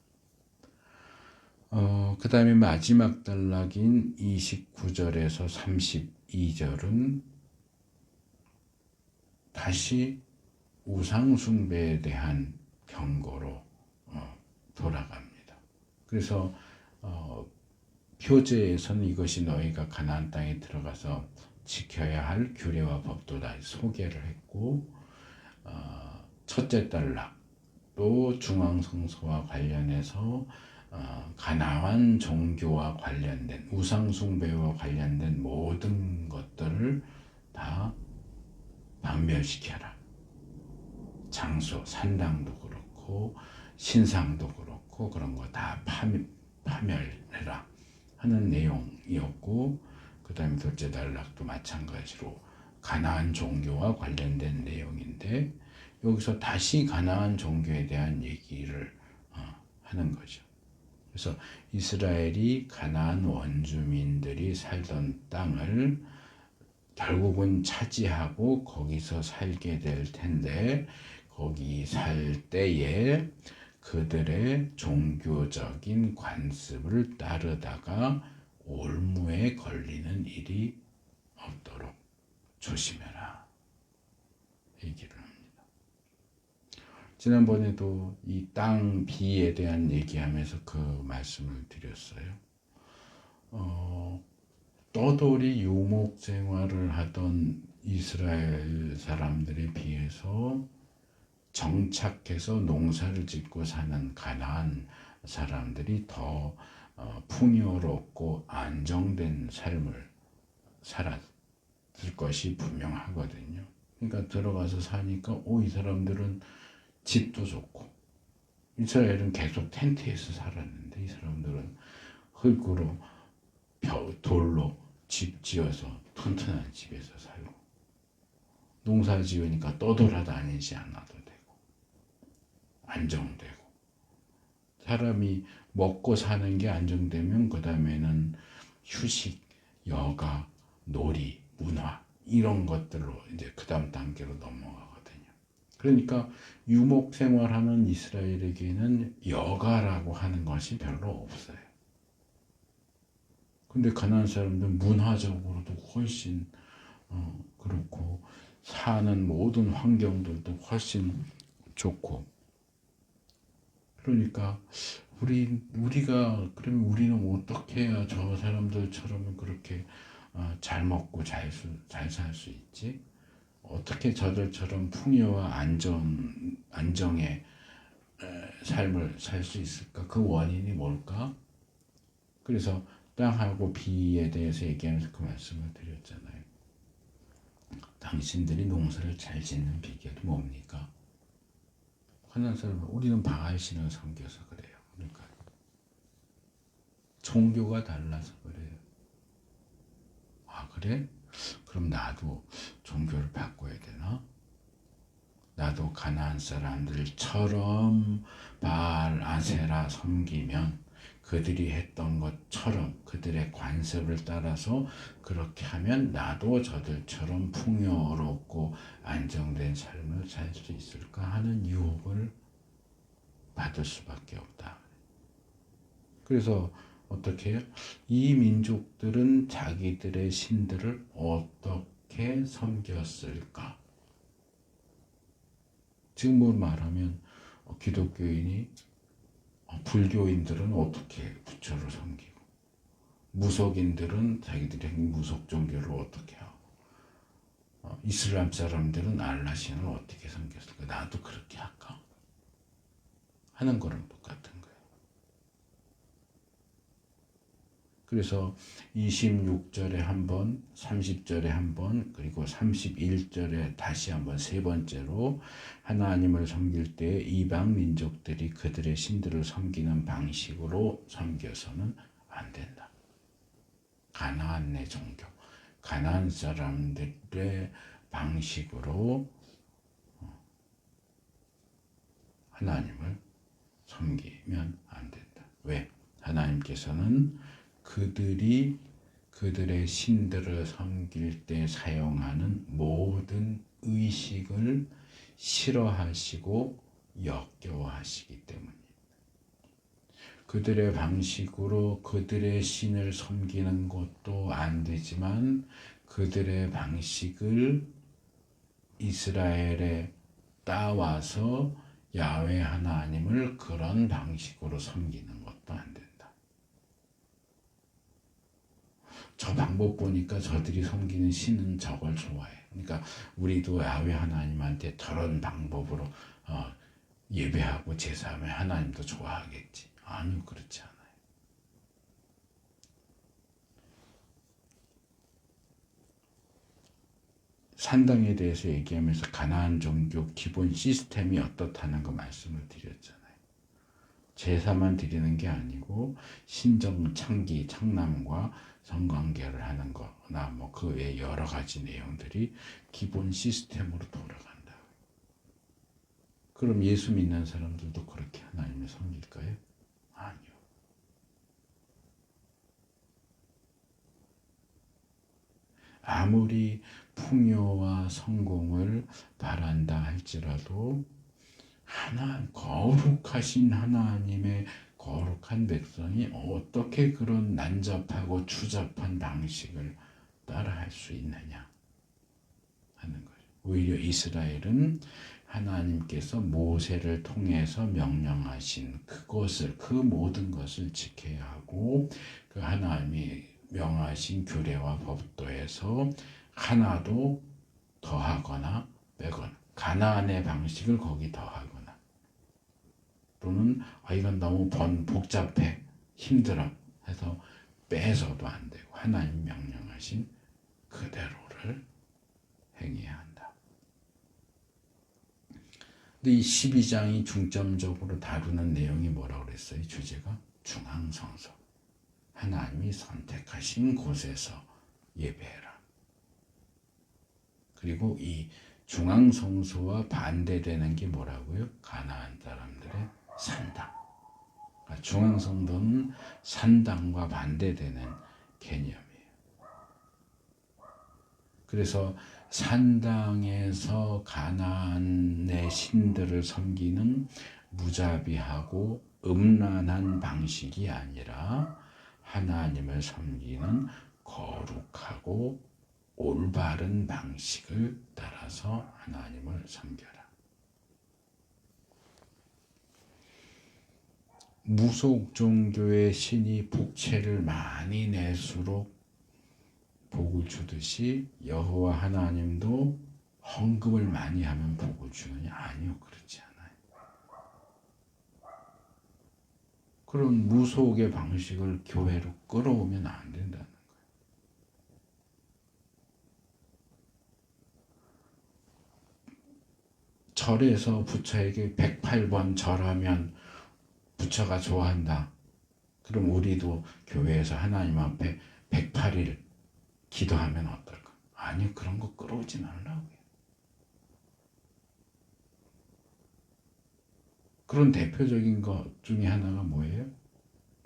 그 다음에 마지막 단락인 29절에서 32절은 다시 우상숭배에 대한 경고로 돌아갑니다. 그래서 표제에서는 이것이 너희가 가나안 땅에 들어가서 지켜야 할 규례와 법도 다 소개를 했고 첫째 단락 또 중앙성소와 관련해서 가나안 종교와 관련된 우상숭배와 관련된 모든 것들을 다 박멸시켜라. 장소, 산당도 그렇고 신상도 그렇고 그런 거 다 파멸해라 하는 내용이었고 그 다음에 둘째 단락도 마찬가지로 가나안 종교와 관련된 내용인데 여기서 다시 가나안 종교에 대한 얘기를 하는 거죠. 그래서 이스라엘이 가나안 원주민들이 살던 땅을 결국은 차지하고 거기서 살게 될 텐데 거기 살 때에 그들의 종교적인 관습을 따르다가 올무에 걸리는 일이 없도록 조심해라 얘기를 합니다. 지난번에도 이 땅 비에 대한 얘기하면서 그 말씀을 드렸어요. 떠돌이 유목 생활을 하던 이스라엘 사람들에 비해서 정착해서 농사를 짓고 사는 가나안 사람들이 더 풍요롭고 안정된 삶을 것이 분명하거든요. 그러니까 들어가서 사니까 이 사람들은 집도 좋고, 이스라엘은 계속 텐트에서 살았는데 이 사람들은 흙으로 돌로 집 지어서 튼튼한 집에서 살고, 농사 지으니까 떠돌아다니지 않아도 되고 안정되고, 사람이 먹고 사는 게 안정되면 그 다음에는 휴식, 여가, 놀이, 문화 이런 것들로 이제 그 다음 단계로 넘어가거든요. 그러니까 유목 생활하는 이스라엘에게는 여가라고 하는 것이 별로 없어요. 근데 가나안 사람들은 문화적으로도 훨씬 그렇고, 사는 모든 환경들도 훨씬 좋고, 그러니까 우리가 그러면 우리는 어떻게 해야 저 사람들처럼 그렇게 잘 먹고 잘 살 수 있지? 어떻게 저들처럼 풍요와 안정의 삶을 살 수 있을까? 그 원인이 뭘까? 그래서 땅하고 비에 대해서 얘기하면서 그 말씀을 드렸잖아요. 당신들이 농사를 잘 짓는 비결이 뭡니까? 하나님 사람, 우리는 바알 신을 섬겨서 그래요. 그러니까 종교가 달라서 그래요. 아, 그래? 그럼 나도 종교를 바꿔야 되나? 나도 가나안 사람들처럼 바알 아세라 섬기면 그들이 했던 것처럼 그들의 관습을 따라서 그렇게 하면 나도 저들처럼 풍요롭고 안정된 삶을 살 수 있을까 하는 유혹을 받을 수밖에 없다. 그래서 어떻게 해요? 이 민족들은 자기들의 신들을 어떻게 섬겼을까? 지금 말하면 기독교인이, 불교인들은 어떻게 부처를 섬기고, 무속인들은 자기들의 무속 종교를 어떻게 하고, 이슬람 사람들은 알라 신을 어떻게 섬겼을까? 나도 그렇게 할까? 하는 거랑 똑같은 거예요. 그래서 26절에 한 번, 30절에 한 번, 그리고 31절에 다시 한 번, 세 번째로 하나님을 섬길 때 이방 민족들이 그들의 신들을 섬기는 방식으로 섬겨서는 안 된다. 가나안 내 종교, 가나안 사람들의 방식으로 하나님을 섬기면 안 된다. 왜? 하나님께서는 그들이 그들의 신들을 섬길 때 사용하는 모든 의식을 싫어하시고 역겨워하시기 때문입니다. 그들의 방식으로 그들의 신을 섬기는 것도 안 되지만 그들의 방식을 이스라엘에 따와서 야훼 하나님을 그런 방식으로 섬기는 것도 안 된다. 저 방법 보니까 저들이 섬기는 신은 저걸 좋아해. 그러니까 우리도 야훼 하나님한테 저런 방법으로 예배하고 제사하면 하나님도 좋아하겠지. 아니요, 그렇지 않아요. 산당에 대해서 얘기하면서 가나안 종교 기본 시스템이 어떻다는 거 말씀을 드렸잖아요. 제사만 드리는 게 아니고 신정, 창기, 창남과 성관계를 하는 거나 그 외 여러 가지 내용들이 기본 시스템으로 돌아간다. 그럼 예수 믿는 사람들도 그렇게 하나님을 섬길까요? 아니요. 아무리 풍요와 성공을 바란다 할지라도 거룩하신 하나님의 거룩한 백성이 어떻게 그런 난잡하고 추잡한 방식을 따라할 수 있느냐 하는 거예요. 오히려 이스라엘은 하나님께서 모세를 통해서 명령하신 그 모든 것을 지켜야 하고, 그 하나님이 명하신 규례와 법도에서 하나도 더하거나 빼거나, 가나안의 방식을 거기 더하거나, 또는 이건 너무 복잡해, 힘들어 해서 빼서도 안 되고, 하나님 명령하신 그대로를 것들을 행해야 한다. 근데 이 12장이 중점적으로 다루는 내용이 뭐라고 그랬어요? 주제가 중앙성소. 하나님이 선택하신 곳에서 예배해라. 그리고 이 중앙성소와 반대되는 게 뭐라고요? 가나안 사람들의 산당. 그러니까 중앙성소는 산당과 반대되는 개념이에요. 그래서 산당에서 가나안의 신들을 섬기는 무자비하고 음란한 방식이 아니라 하나님을 섬기는 거룩하고 올바른 방식을 따라서 하나님을 섬겨라. 무속 종교의 신이 복채를 많이 낼수록 복을 주듯이 여호와 하나님도 헌금을 많이 하면 복을 주느냐? 아니요, 그렇지 않아요. 그런 무속의 방식을 교회로 끌어오면 안 된다는 거예요. 절에서 부처에게 108번 절하면 부처가 좋아한다. 그럼 우리도 교회에서 하나님 앞에 108일 기도하면 어떨까? 아니요, 그런 거 끌어오지 말라고요. 그런 대표적인 것 중에 하나가 뭐예요?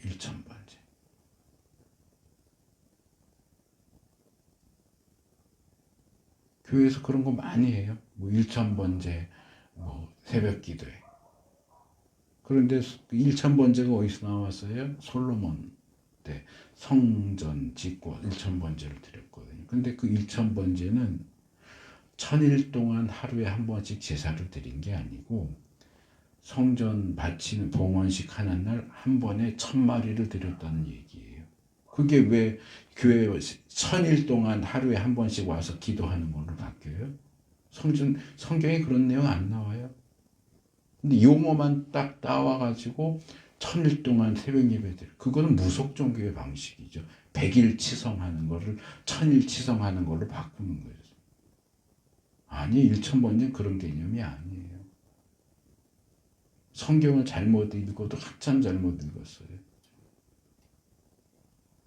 일천번제. 교회에서 그런 거 많이 해요. 뭐 일천번제, 뭐 새벽 기도회. 그런데 일천번제가 어디서 나왔어요? 솔로몬 때 성전 짓고 일천번제를 드렸거든요. 근데 그 일천번제는 1000일 동안 하루에 한 번씩 제사를 드린 게 아니고 성전 바치는 봉헌식 하는 날 한 번에 1000마리를 드렸다는 얘기예요. 그게 왜 교회 1000일 동안 하루에 한 번씩 와서 기도하는 걸로 바뀌어요? 성경에 그런 내용 안 나와요. 근데 용어만 딱 따와가지고 1000일 동안 새벽 예배들, 그거는 무속 종교의 방식이죠. 100일 치성하는 거를 1000일 치성하는 걸로 바꾸는 거예요. 아니, 1000번째는 그런 개념이 아니에요. 성경을 잘못 읽어도 한참 잘못 읽었어요.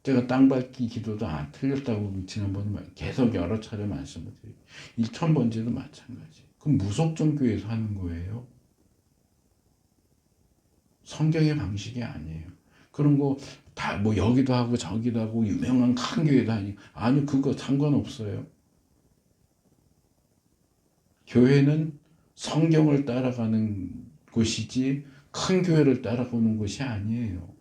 제가 땅밟기 기도도 안 틀렸다고 지난번에 계속 여러 차례 말씀을 드려요. 1000번째도 마찬가지. 그럼 무속 종교에서 하는 거예요. 성경의 방식이 아니에요. 그런 거 다 뭐 여기도 하고 저기도 하고 유명한 큰 교회도 아니고, 아니, 그거 상관없어요. 교회는 성경을 따라가는 곳이지 큰 교회를 따라가는 곳이 아니에요.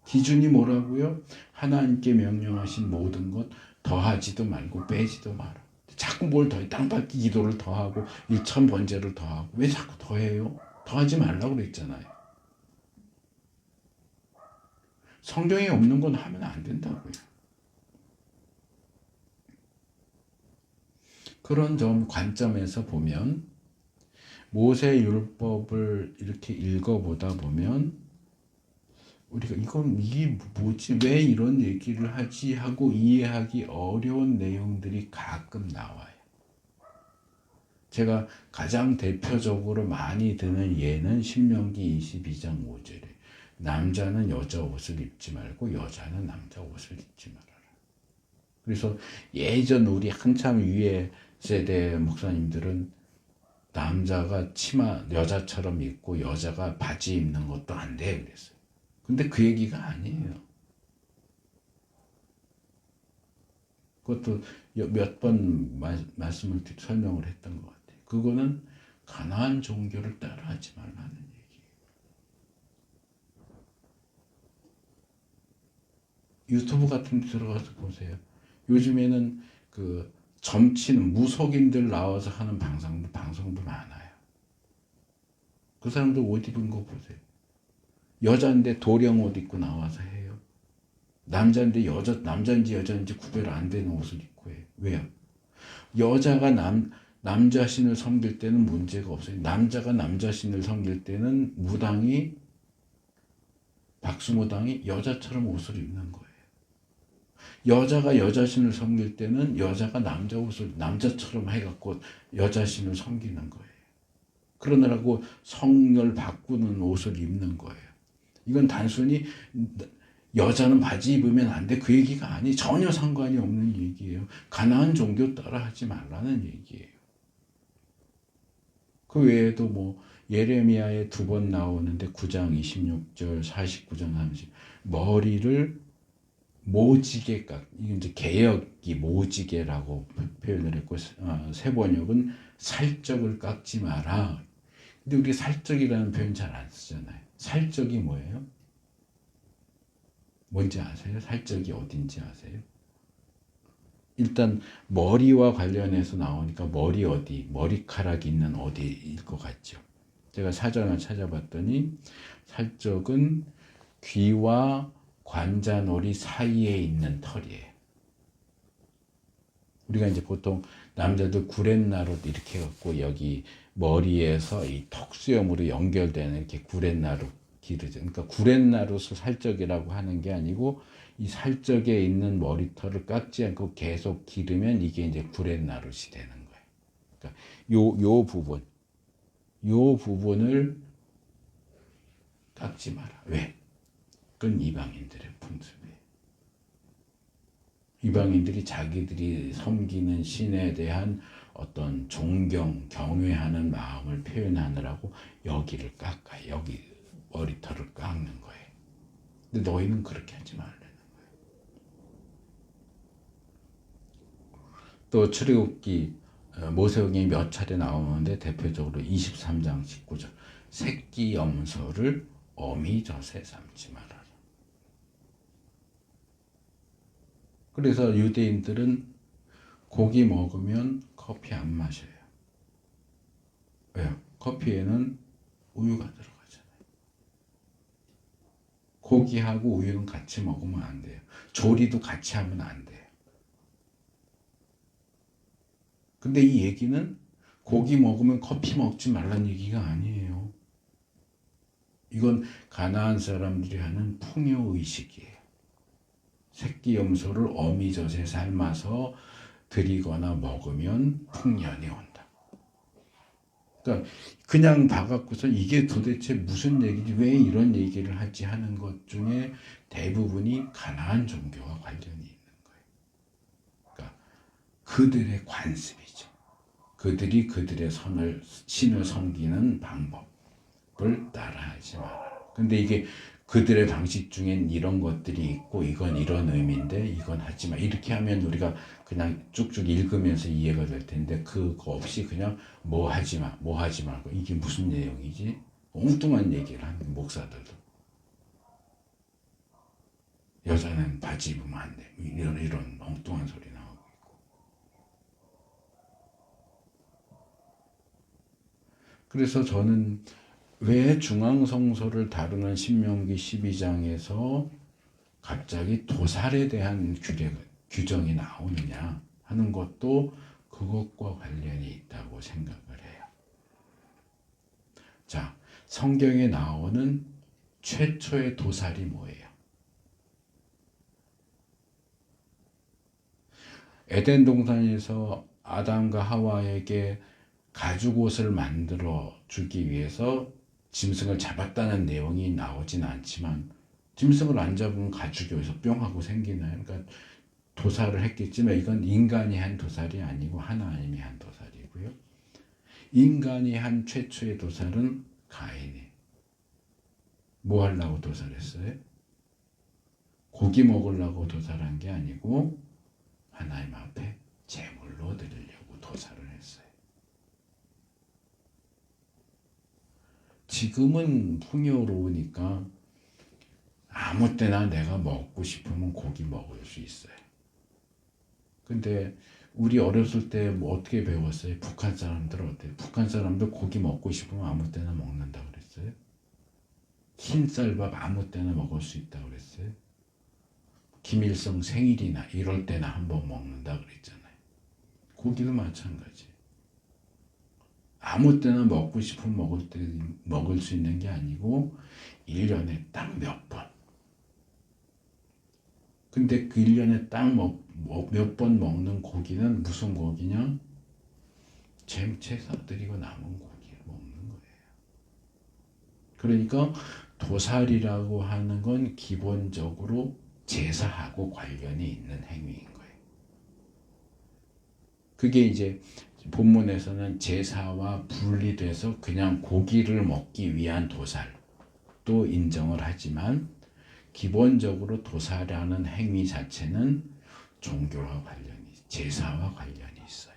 기준이 뭐라고요? 하나님께 명령하신 모든 것 더하지도 말고 빼지도 마라. 자꾸 뭘 더해? 땅밟기 기도를 더하고 1000번제를 더하고 왜 자꾸 더해요? 더하지 말라고 그랬잖아요. 성경에 없는 건 하면 안 된다고요. 그런 관점에서 보면 모세 율법을 이렇게 읽어보다 보면 우리가 이게 뭐지? 왜 이런 얘기를 하지? 하고 이해하기 어려운 내용들이 가끔 나와요. 제가 가장 대표적으로 많이 드는 예는 신명기 22장 5절에 남자는 여자 옷을 입지 말고 여자는 남자 옷을 입지 말아라. 그래서 예전 우리 한참 위에 세대 목사님들은 남자가 치마 여자처럼 입고 여자가 바지 입는 것도 안 돼 그랬어요. 근데 그 얘기가 아니에요. 그것도 몇 번 말씀을 설명을 했던 것 같아요. 그거는 가나안 종교를 따라하지 말라는 얘기예요. 유튜브 같은 데 들어가서 보세요. 요즘에는 그 점치는 무속인들 나와서 하는 방송도 많아요. 그 사람들 옷 입은 거 보세요. 여자인데 도령 옷 입고 나와서 해요. 남자인데 남자인지 여자인지 구별 안 되는 옷을 입고 해요. 왜요? 여자가 남자 신을 섬길 때는 문제가 없어요. 남자가 남자 신을 섬길 때는 박수무당이 여자처럼 옷을 입는 거예요. 여자가 여자신을 섬길 때는 여자가 남자 옷을 남자처럼 해갖고 여자신을 섬기는 거예요. 그러느라고 성을 바꾸는 옷을 입는 거예요. 이건 단순히 여자는 바지 입으면 안 돼, 그 얘기가 아니, 전혀 상관이 없는 얘기예요. 가나안 종교 따라 하지 말라는 얘기예요. 그 외에도 뭐 예레미야에 2번 나오는데 9장 26절, 49장 30, 머리를 모지게 이게 이제 개역이 모지게라고 표현을 했고, 세번역은 살적을 깎지 마라. 근데 우리 살적이라는 표현 잘 안 쓰잖아요. 살적이 뭐예요? 뭔지 아세요? 살적이 어딘지 아세요? 일단 머리와 관련해서 나오니까 머리 어디, 머리카락 있는 어디일 것 같죠. 제가 사전을 찾아봤더니 살적은 귀와 관자놀이 사이에 있는 털이에요. 우리가 이제 보통 남자들 구렛나루 이렇게 갖고 여기 머리에서 이 턱수염으로 연결되는 이렇게 구렛나루 기르죠. 그러니까 구렛나루를 살적이라고 하는 게 아니고 이 살적에 있는 머리털을 깎지 않고 계속 기르면 이게 이제 구렛나룻이 되는 거예요. 그러니까 요 부분을 깎지 마라. 왜? 그건 이방인들의 풍습이에요. 이방인들이 자기들이 섬기는 신에 대한 어떤 존경, 경외하는 마음을 표현하느라고 여기를 깎아요. 여기 머리털을 깎는 거예요. 근데 너희는 그렇게 하지 말라는 거예요. 또 출애굽기 모세오경이 몇 차례 나오는데 대표적으로 23장 19절 새끼 염소를 어미젖에 삼지 말아라. 그래서 유대인들은 고기 먹으면 커피 안 마셔요. 왜요? 커피에는 우유가 들어가잖아요. 고기하고 우유는 같이 먹으면 안 돼요. 조리도 같이 하면 안 돼요. 근데 이 얘기는 고기 먹으면 커피 먹지 말란 얘기가 아니에요. 이건 가나안 사람들이 하는 풍요의식이에요. 새끼 염소를 어미젖에 삶아서 드리거나 먹으면 풍년이 온다. 그러니까 그냥 봐갖고서 이게 도대체 무슨 얘기지, 왜 이런 얘기를 하지 하는 것 중에 대부분이 가나안 종교와 관련이 있는 거예요. 그러니까 그들의 관습이죠. 그들이 그들의 신을 섬기는 방법을 따라하지 마라. 근데 이게 그들의 방식 중엔 이런 것들이 있고 이건 이런 의미인데 이건 하지 마. 이렇게 하면 우리가 그냥 쭉쭉 읽으면서 이해가 될 텐데 그거 없이 그냥 뭐 하지 마, 뭐 하지 말고 이게 무슨 내용이지? 엉뚱한 얘기를 하는 목사들도. 여자는 바지 입으면 안 돼. 이런 엉뚱한 소리 나오고 있고. 그래서 저는 왜 중앙성소를 다루는 신명기 12장에서 갑자기 도살에 대한 규정이 나오느냐 하는 것도 그것과 관련이 있다고 생각을 해요. 자, 성경에 나오는 최초의 도살이 뭐예요? 에덴 동산에서 아담과 하와에게 가죽옷을 만들어 주기 위해서 짐승을 잡았다는 내용이 나오진 않지만 짐승을 안 잡으면 가죽이 어디서 뿅 하고 생기나요? 그러니까 도살을 했겠지만 이건 인간이 한 도살이 아니고 하나님이 한 도살이고요. 인간이 한 최초의 도살은 가인이. 뭐 하려고 도살했어요? 고기 먹으려고 도살한 게 아니고 하나님 앞에 제물로 드리려고 도살을 했어요. 지금은 풍요로우니까 아무 때나 내가 먹고 싶으면 고기 먹을 수 있어요. 근데 우리 어렸을 때 뭐 어떻게 배웠어요? 북한 사람들은 어때요? 북한 사람들 고기 먹고 싶으면 아무 때나 먹는다 그랬어요? 흰쌀밥 아무 때나 먹을 수 있다 그랬어요? 김일성 생일이나 이럴 때나 한번 먹는다 그랬잖아요. 고기도 마찬가지. 아무 때나 먹고 싶으면 먹을 수 있는 게 아니고 1년에 딱 몇 번. 근데 그 1년에 딱 몇 번 먹는 고기는 무슨 고기냐? 제사 드리고 남은 고기를 먹는 거예요. 그러니까 도살이라고 하는 건 기본적으로 제사하고 관련이 있는 행위인 거예요. 그게 이제 본문에서는 제사와 분리돼서 그냥 고기를 먹기 위한 도살도 인정을 하지만 기본적으로 도살하는 행위 자체는 종교와 제사와 관련이 있어요.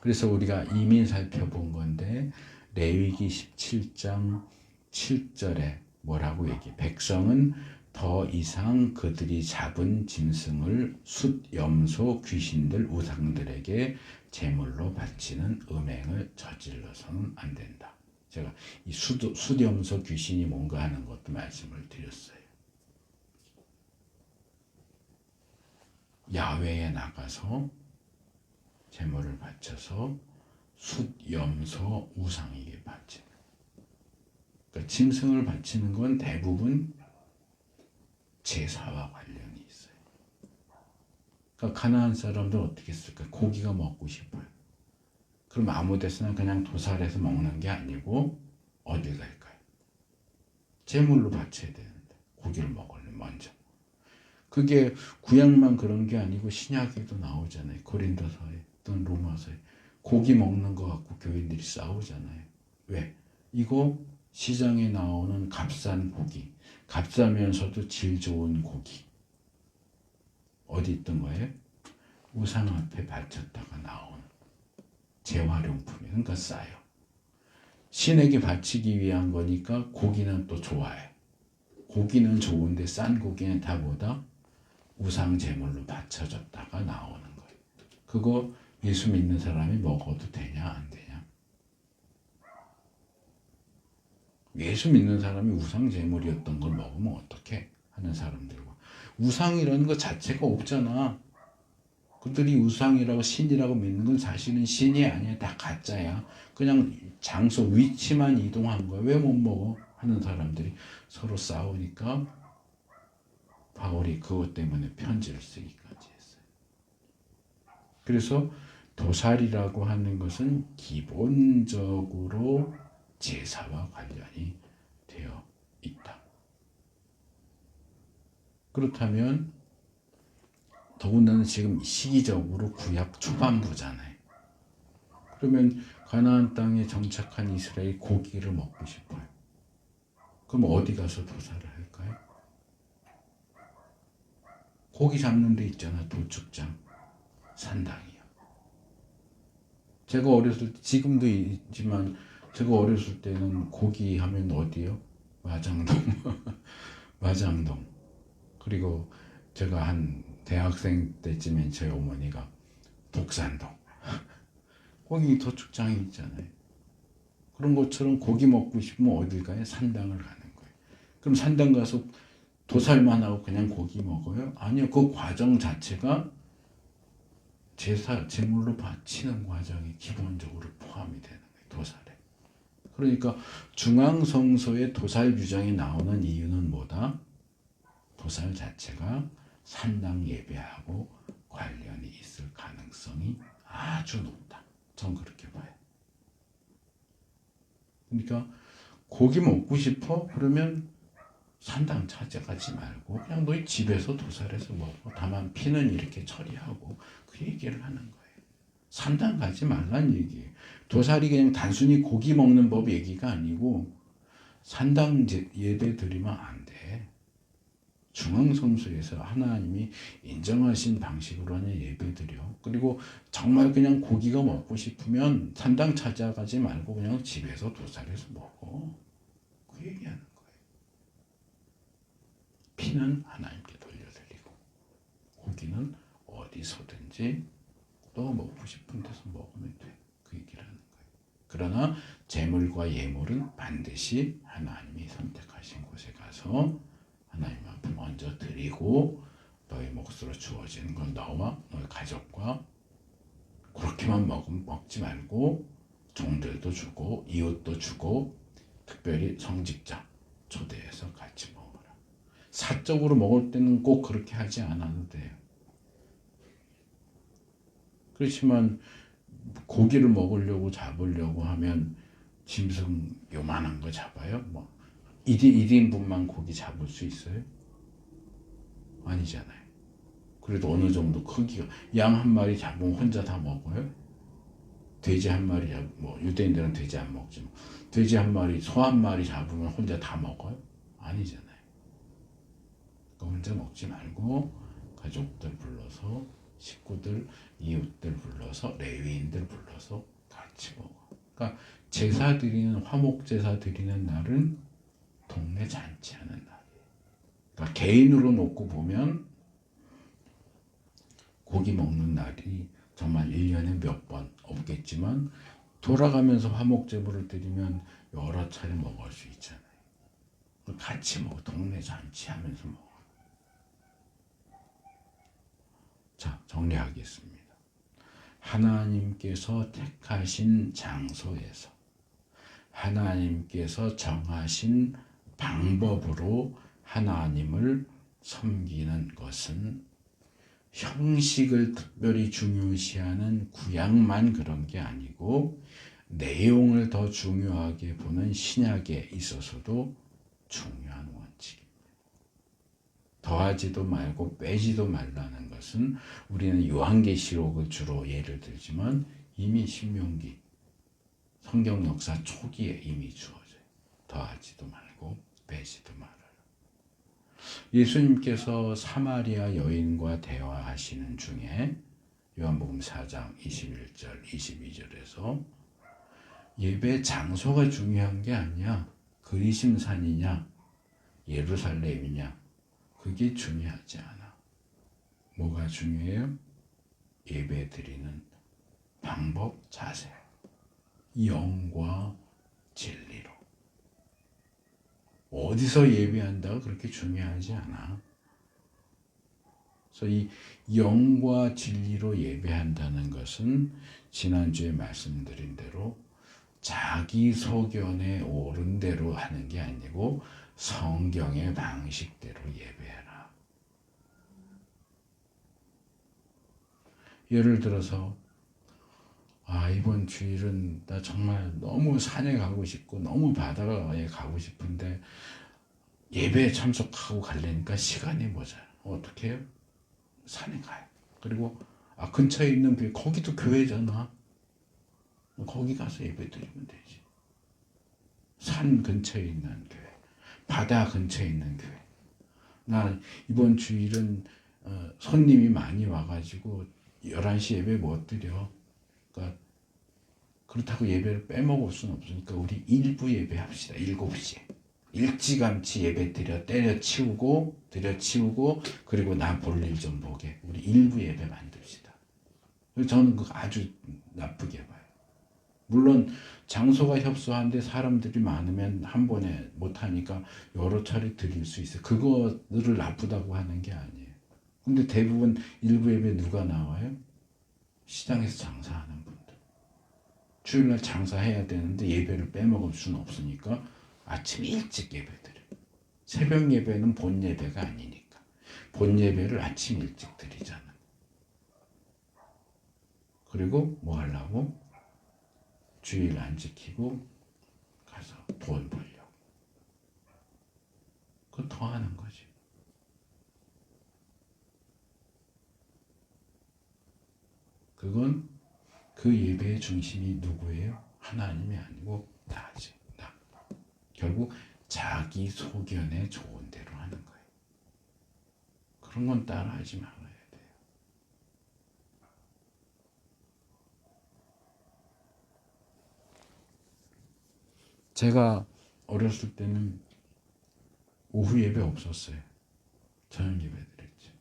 그래서 우리가 이미 살펴본 건데 레위기 17장 7절에 뭐라고 얘기해? 백성은 더 이상 그들이 잡은 짐승을 숫, 염소, 귀신들, 우상들에게 제물로 바치는 음행을 저질러서는 안 된다. 제가 이 숫, 염소, 귀신이 뭔가 하는 것도 말씀을 드렸어요. 야외에 나가서 제물을 바쳐서 숫, 염소, 우상에게 바치는. 그러니까 짐승을 바치는 건 대부분 제사와 관련이 있어요. 그러니까 가나안 사람들 어떻게 했을까? 고기가 먹고 싶어요. 그럼 아무 데서나 그냥 도살해서 먹는 게 아니고 어딜 갈까요? 제물로 바쳐야 되는데 고기를 먹으려면 먼저. 그게 구약만 그런 게 아니고 신약에도 나오잖아요. 고린도서에 또는 로마서에 고기 먹는 거 갖고 교인들이 싸우잖아요. 왜? 이거 시장에 나오는 값싼 고기, 값싸면서도 질 좋은 고기 어디 있던 거예요? 우상 앞에 바쳤다가 나오는 재활용품이, 그러니까 싸요. 신에게 바치기 위한 거니까 고기는 또 좋아요. 고기는 좋은데 싼 고기는 다 뭐다? 우상 제물로 바쳐졌다가 나오는 거예요. 그거 예수 믿는 사람이 먹어도 되냐 안 되냐? 예수 믿는 사람이 우상 제물이었던 걸 먹으면 어떻게 하는 사람들과 우상이라는 것 자체가 없잖아. 그들이 우상이라고 신이라고 믿는 건 사실은 신이 아니야. 다 가짜야. 그냥 장소 위치만 이동한 거야. 왜 못 먹어? 하는 사람들이 서로 싸우니까 바울이 그것 때문에 편지를 쓰기까지 했어요. 그래서 도살이라고 하는 것은 기본적으로 제사와 관련이 되어 있다. 그렇다면 더군다나 지금 시기적으로 구약 초반부잖아요. 그러면 가나안 땅에 정착한 이스라엘이 고기를 먹고 싶어요. 그럼 어디 가서 도살을 할까요? 고기 잡는 데 있잖아. 도축장, 산당이요. 제가 어렸을 때, 지금도 있지만 제가 어렸을 때는 고기 하면 어디요? 마장동. 마장동. 그리고 제가 한 대학생 때쯤엔 저희 어머니가 독산동. 거기 도축장이 있잖아요. 그런 것처럼 고기 먹고 싶으면 어딜 가요? 산당을 가는 거예요. 그럼 산당 가서 도살만 하고 그냥 고기 먹어요? 아니요. 그 과정 자체가 제물로 바치는 과정이 기본적으로 포함이 되는 거예요. 도살에. 그러니까 중앙성소에 도살 규정이 나오는 이유는 뭐다? 도살 자체가 산당 예배하고 관련이 있을 가능성이 아주 높다. 전 그렇게 봐요. 그러니까 고기 먹고 싶어? 그러면 산당 찾아가지 말고 그냥 너희 집에서 도살해서 먹고 다만 피는 이렇게 처리하고 그 얘기를 하는 거예요. 산당 가지 말란 얘기예요. 도살이 그냥 단순히 고기 먹는 법 얘기가 아니고 산당 예배 드리면 안 돼. 중앙성소에서 하나님이 인정하신 방식으로 하는 예배 드려. 그리고 정말 그냥 고기가 먹고 싶으면 산당 찾아가지 말고 그냥 집에서 도살해서 먹어. 그 얘기하는 거예요. 피는 하나님께 돌려드리고 고기는 어디서든지 또 먹고 싶은 데서 먹으면 돼. 그 얘기를 하는 거예요. 그러나 제물과 예물은 반드시 하나님이 선택하신 곳에 가서 하나님 앞에 먼저 드리고 너의 몫으로 주어지는 건 너와 너의 가족과 그렇게만 먹지 말고 종들도 주고 이웃도 주고 특별히 성직자 초대해서 같이 먹어라. 사적으로 먹을 때는 꼭 그렇게 하지 않아도 돼요. 그렇지만 고기를 먹으려고 잡으려고 하면 짐승 요만한 거 잡아요? 뭐 1인분만 고기 잡을 수 있어요? 아니잖아요. 그래도 어느 정도 크기가, 양 한 마리 잡으면 혼자 다 먹어요? 돼지 한 마리 뭐 유대인들은 돼지 안 먹지 뭐. 돼지 한 마리, 소 한 마리 잡으면 혼자 다 먹어요? 아니잖아요. 그러니까 혼자 먹지 말고 가족들 불러서, 식구들, 이웃들 불러서, 레위인들 불러서 같이 먹어. 그러니까 제사 드리는, 화목 제사 드리는 날은 동네 잔치하는 날이에요. 그러니까 개인으로 놓고 보면 고기 먹는 날이 정말 1년에 몇 번 없겠지만 돌아가면서 화목제물을 드리면 여러 차례 먹을 수 있잖아요. 같이 먹어. 동네 잔치하면서 먹어. 자, 정리하겠습니다. 하나님께서 택하신 장소에서 하나님께서 정하신 방법으로 하나님을 섬기는 것은 형식을 특별히 중요시하는 구약만 그런 게 아니고 내용을 더 중요하게 보는 신약에 있어서도 중요한 원칙입니다. 더하지도 말고 빼지도 말라는 것은 우리는 요한계시록을 주로 예를 들지만 이미 신명기 성경 역사 초기에 이미 주어져요. 더하지도 말고 빼지도 말아라. 예수님께서 사마리아 여인과 대화하시는 중에 요한복음 4장 21절 22절에서 예배 장소가 중요한 게 아니야. 그리심산이냐 예루살렘이냐 그게 중요하지 않아. 뭐가 중요해요? 예배 드리는 방법, 자세, 영과 진리로. 어디서 예배한다가 그렇게 중요하지 않아. 그래서 이 영과 진리로 예배한다는 것은 지난주에 말씀드린 대로 자기 소견에 옳은 대로 하는 게 아니고 성경의 방식대로 예배해라. 예를 들어서 이번 주일은 나 정말 너무 산에 가고 싶고 너무 바다에 가고 싶은데 예배에 참석하고 가려니까 시간이 모자라. 어떻게 해요? 산에 가요. 그리고 근처에 있는 거기도 교회잖아. 거기 가서 예배 드리면 되지. 산 근처에 있는 교회, 바다 근처에 있는 교회. 나 이번 주일은 손님이 많이 와가지고 11시 예배 못 드려. 그러니까 그렇다고 예배를 빼먹을 수는 없으니까 우리 일부 예배 합시다. 7시에. 일찌감치 예배 때려치우고 그리고 나 볼 일 좀 보게. 우리 일부 예배 만듭시다. 저는 그거 아주 나쁘게 봐요. 물론 장소가 협소한데 사람들이 많으면 한 번에 못하니까 여러 차례 드릴 수 있어요. 그거를 나쁘다고 하는 게 아니에요. 근데 대부분 일부 예배 누가 나와요? 시장에서 장사하는 분들. 주일날 장사해야 되는데 예배를 빼먹을 수는 없으니까 아침 일찍 예배드려요. 새벽 예배는 본 예배가 아니니까. 본 예배를 아침 일찍 드리잖아. 그리고 뭐 하려고? 주일 안 지키고 가서 돈 벌려고. 그거 더 하는 거지. 그건 그 예배의 중심이 누구예요? 하나님이 아니고 나지. 나. 결국 자기 소견에 좋은 대로 하는 거예요. 그런 건 따라하지 말아야 돼요. 제가 어렸을 때는 오후 예배 없었어요. 저녁 예배 드렸죠.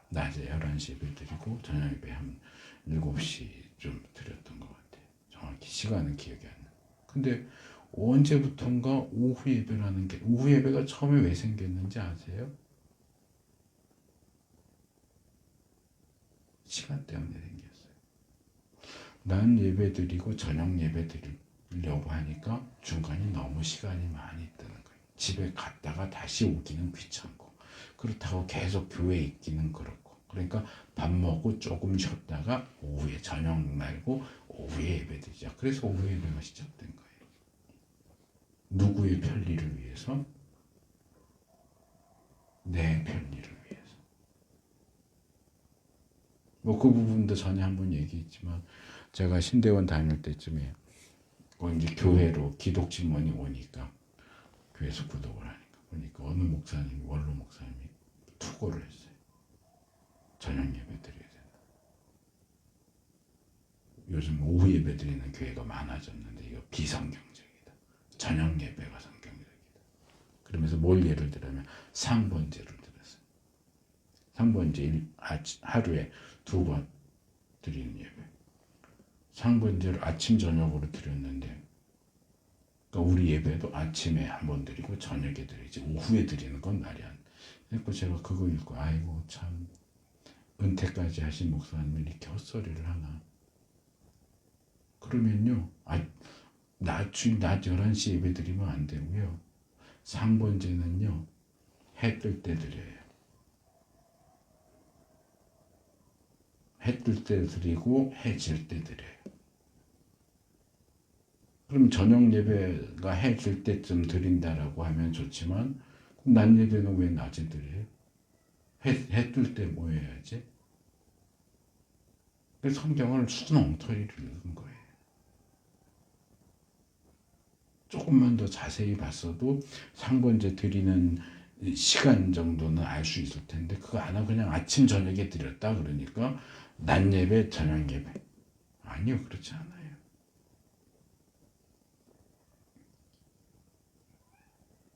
낮에 11시 예배 드리고 저녁 예배 한 7시쯤 드렸던 것 같아요. 정확히 시간은 기억이 안 나요. 근데 언제부턴가 오후 예배라는 게, 오후 예배가 처음에 왜 생겼는지 아세요? 시간 때문에 생겼어요. 난 예배 드리고 저녁 예배 드리려고 하니까 중간에 너무 시간이 많이 뜨는 거예요. 집에 갔다가 다시 오기는 귀찮고, 그렇다고 계속 교회에 있기는 그렇고, 그러니까 밥 먹고 조금 쉬었다가 오후에 저녁 말고 오후에 예배드리자. 그래서 오후 예배가 시작된 거예요. 누구의 편리를 위해서? 내 편리를 위해서. 뭐 그 부분도 전에 한번 얘기했지만, 제가 신대원 다닐 때쯤에 이제 교회로 기독진문이 오니까, 교회에서 구독을 하니까 보니까 어느 목사님이, 원로 목사님이 투고를 했어요. 저녁 예배 드려야 된다. 요즘 오후 예배 드리는 교회가 많아졌는데 이거 비성경적이다. 저녁 예배가 성경적이다. 그러면서 뭘 예를 들면 상번제를 들었어요. 상번제 하루에 2번 드리는 예배. 상번제를 아침 저녁으로 드렸는데, 그러니까 우리 예배도 아침에 한 번 드리고 저녁에 드리지 오후에 드리는 건 말이 안 돼. 그래서 제가 그거 읽고 아이고 참 은퇴까지 하신 목사님이 이렇게 헛소리를 하나. 그러면요, 낮 11시 예배 드리면 안 되고요. 상번제는요, 해 뜰 때 드려요. 해 뜰 때 드리고 해 질 때 드려요. 그럼 저녁 예배가 해 질 때쯤 드린다라고 하면 좋지만, 그럼 낮 예배는 왜 낮에 드려요? 해 뜰 때 뭐 해야지? 그래서 성경을 순 엉터리를 읽은 거예요. 조금만 더 자세히 봤어도 상번제 드리는 시간 정도는 알 수 있을 텐데, 그거 안 하고 그냥 아침 저녁에 드렸다 그러니까 낮 예배 저녁 예배. 아니요, 그렇지 않아요.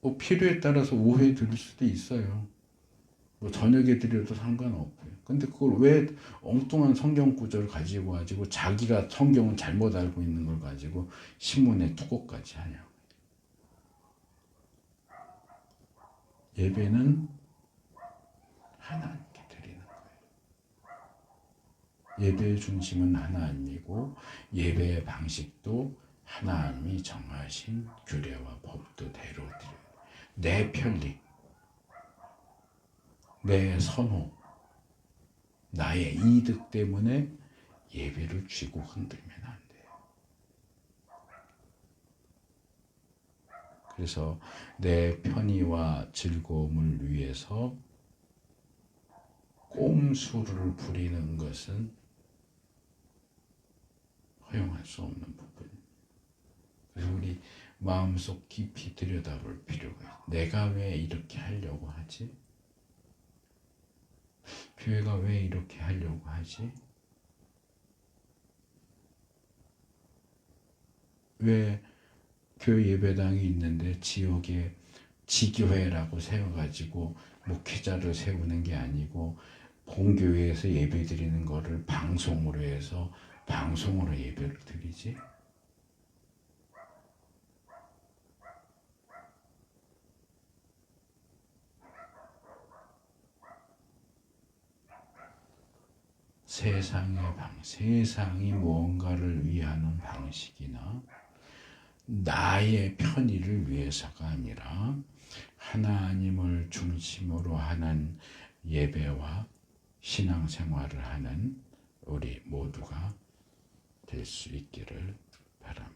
뭐 필요에 따라서 오후에 드릴 수도 있어요. 뭐 저녁에 드려도 상관없고요. 근데 그걸 왜 엉뚱한 성경 구절을 가지고 자기가 성경을 잘못 알고 있는 걸 가지고 신문에 투고까지 하냐고. 예배는 하나님께 드리는 거예요. 예배의 중심은 하나님이고, 예배의 방식도 하나님이 정하신 규례와 법도대로 드려요. 내 편리, 내 선호, 나의 이득 때문에 예배를 쥐고 흔들면 안 돼요. 그래서 내 편의와 즐거움을 위해서 꼼수를 부리는 것은 허용할 수 없는 부분입니다. 그래서 우리 마음속 깊이 들여다볼 필요가 있어요. 내가 왜 이렇게 하려고 하지? 교회가 왜 이렇게 하려고 하지? 왜 교회 예배당이 있는데 지역에 지교회라고 세워가지고 목회자를 세우는 게 아니고 본교회에서 예배 드리는 거를 방송으로 해서 방송으로 예배를 드리지? 세상이 무언가를 위하는 방식이나 나의 편의를 위해서가 아니라 하나님을 중심으로 하는 예배와 신앙생활을 하는 우리 모두가 될 수 있기를 바랍니다.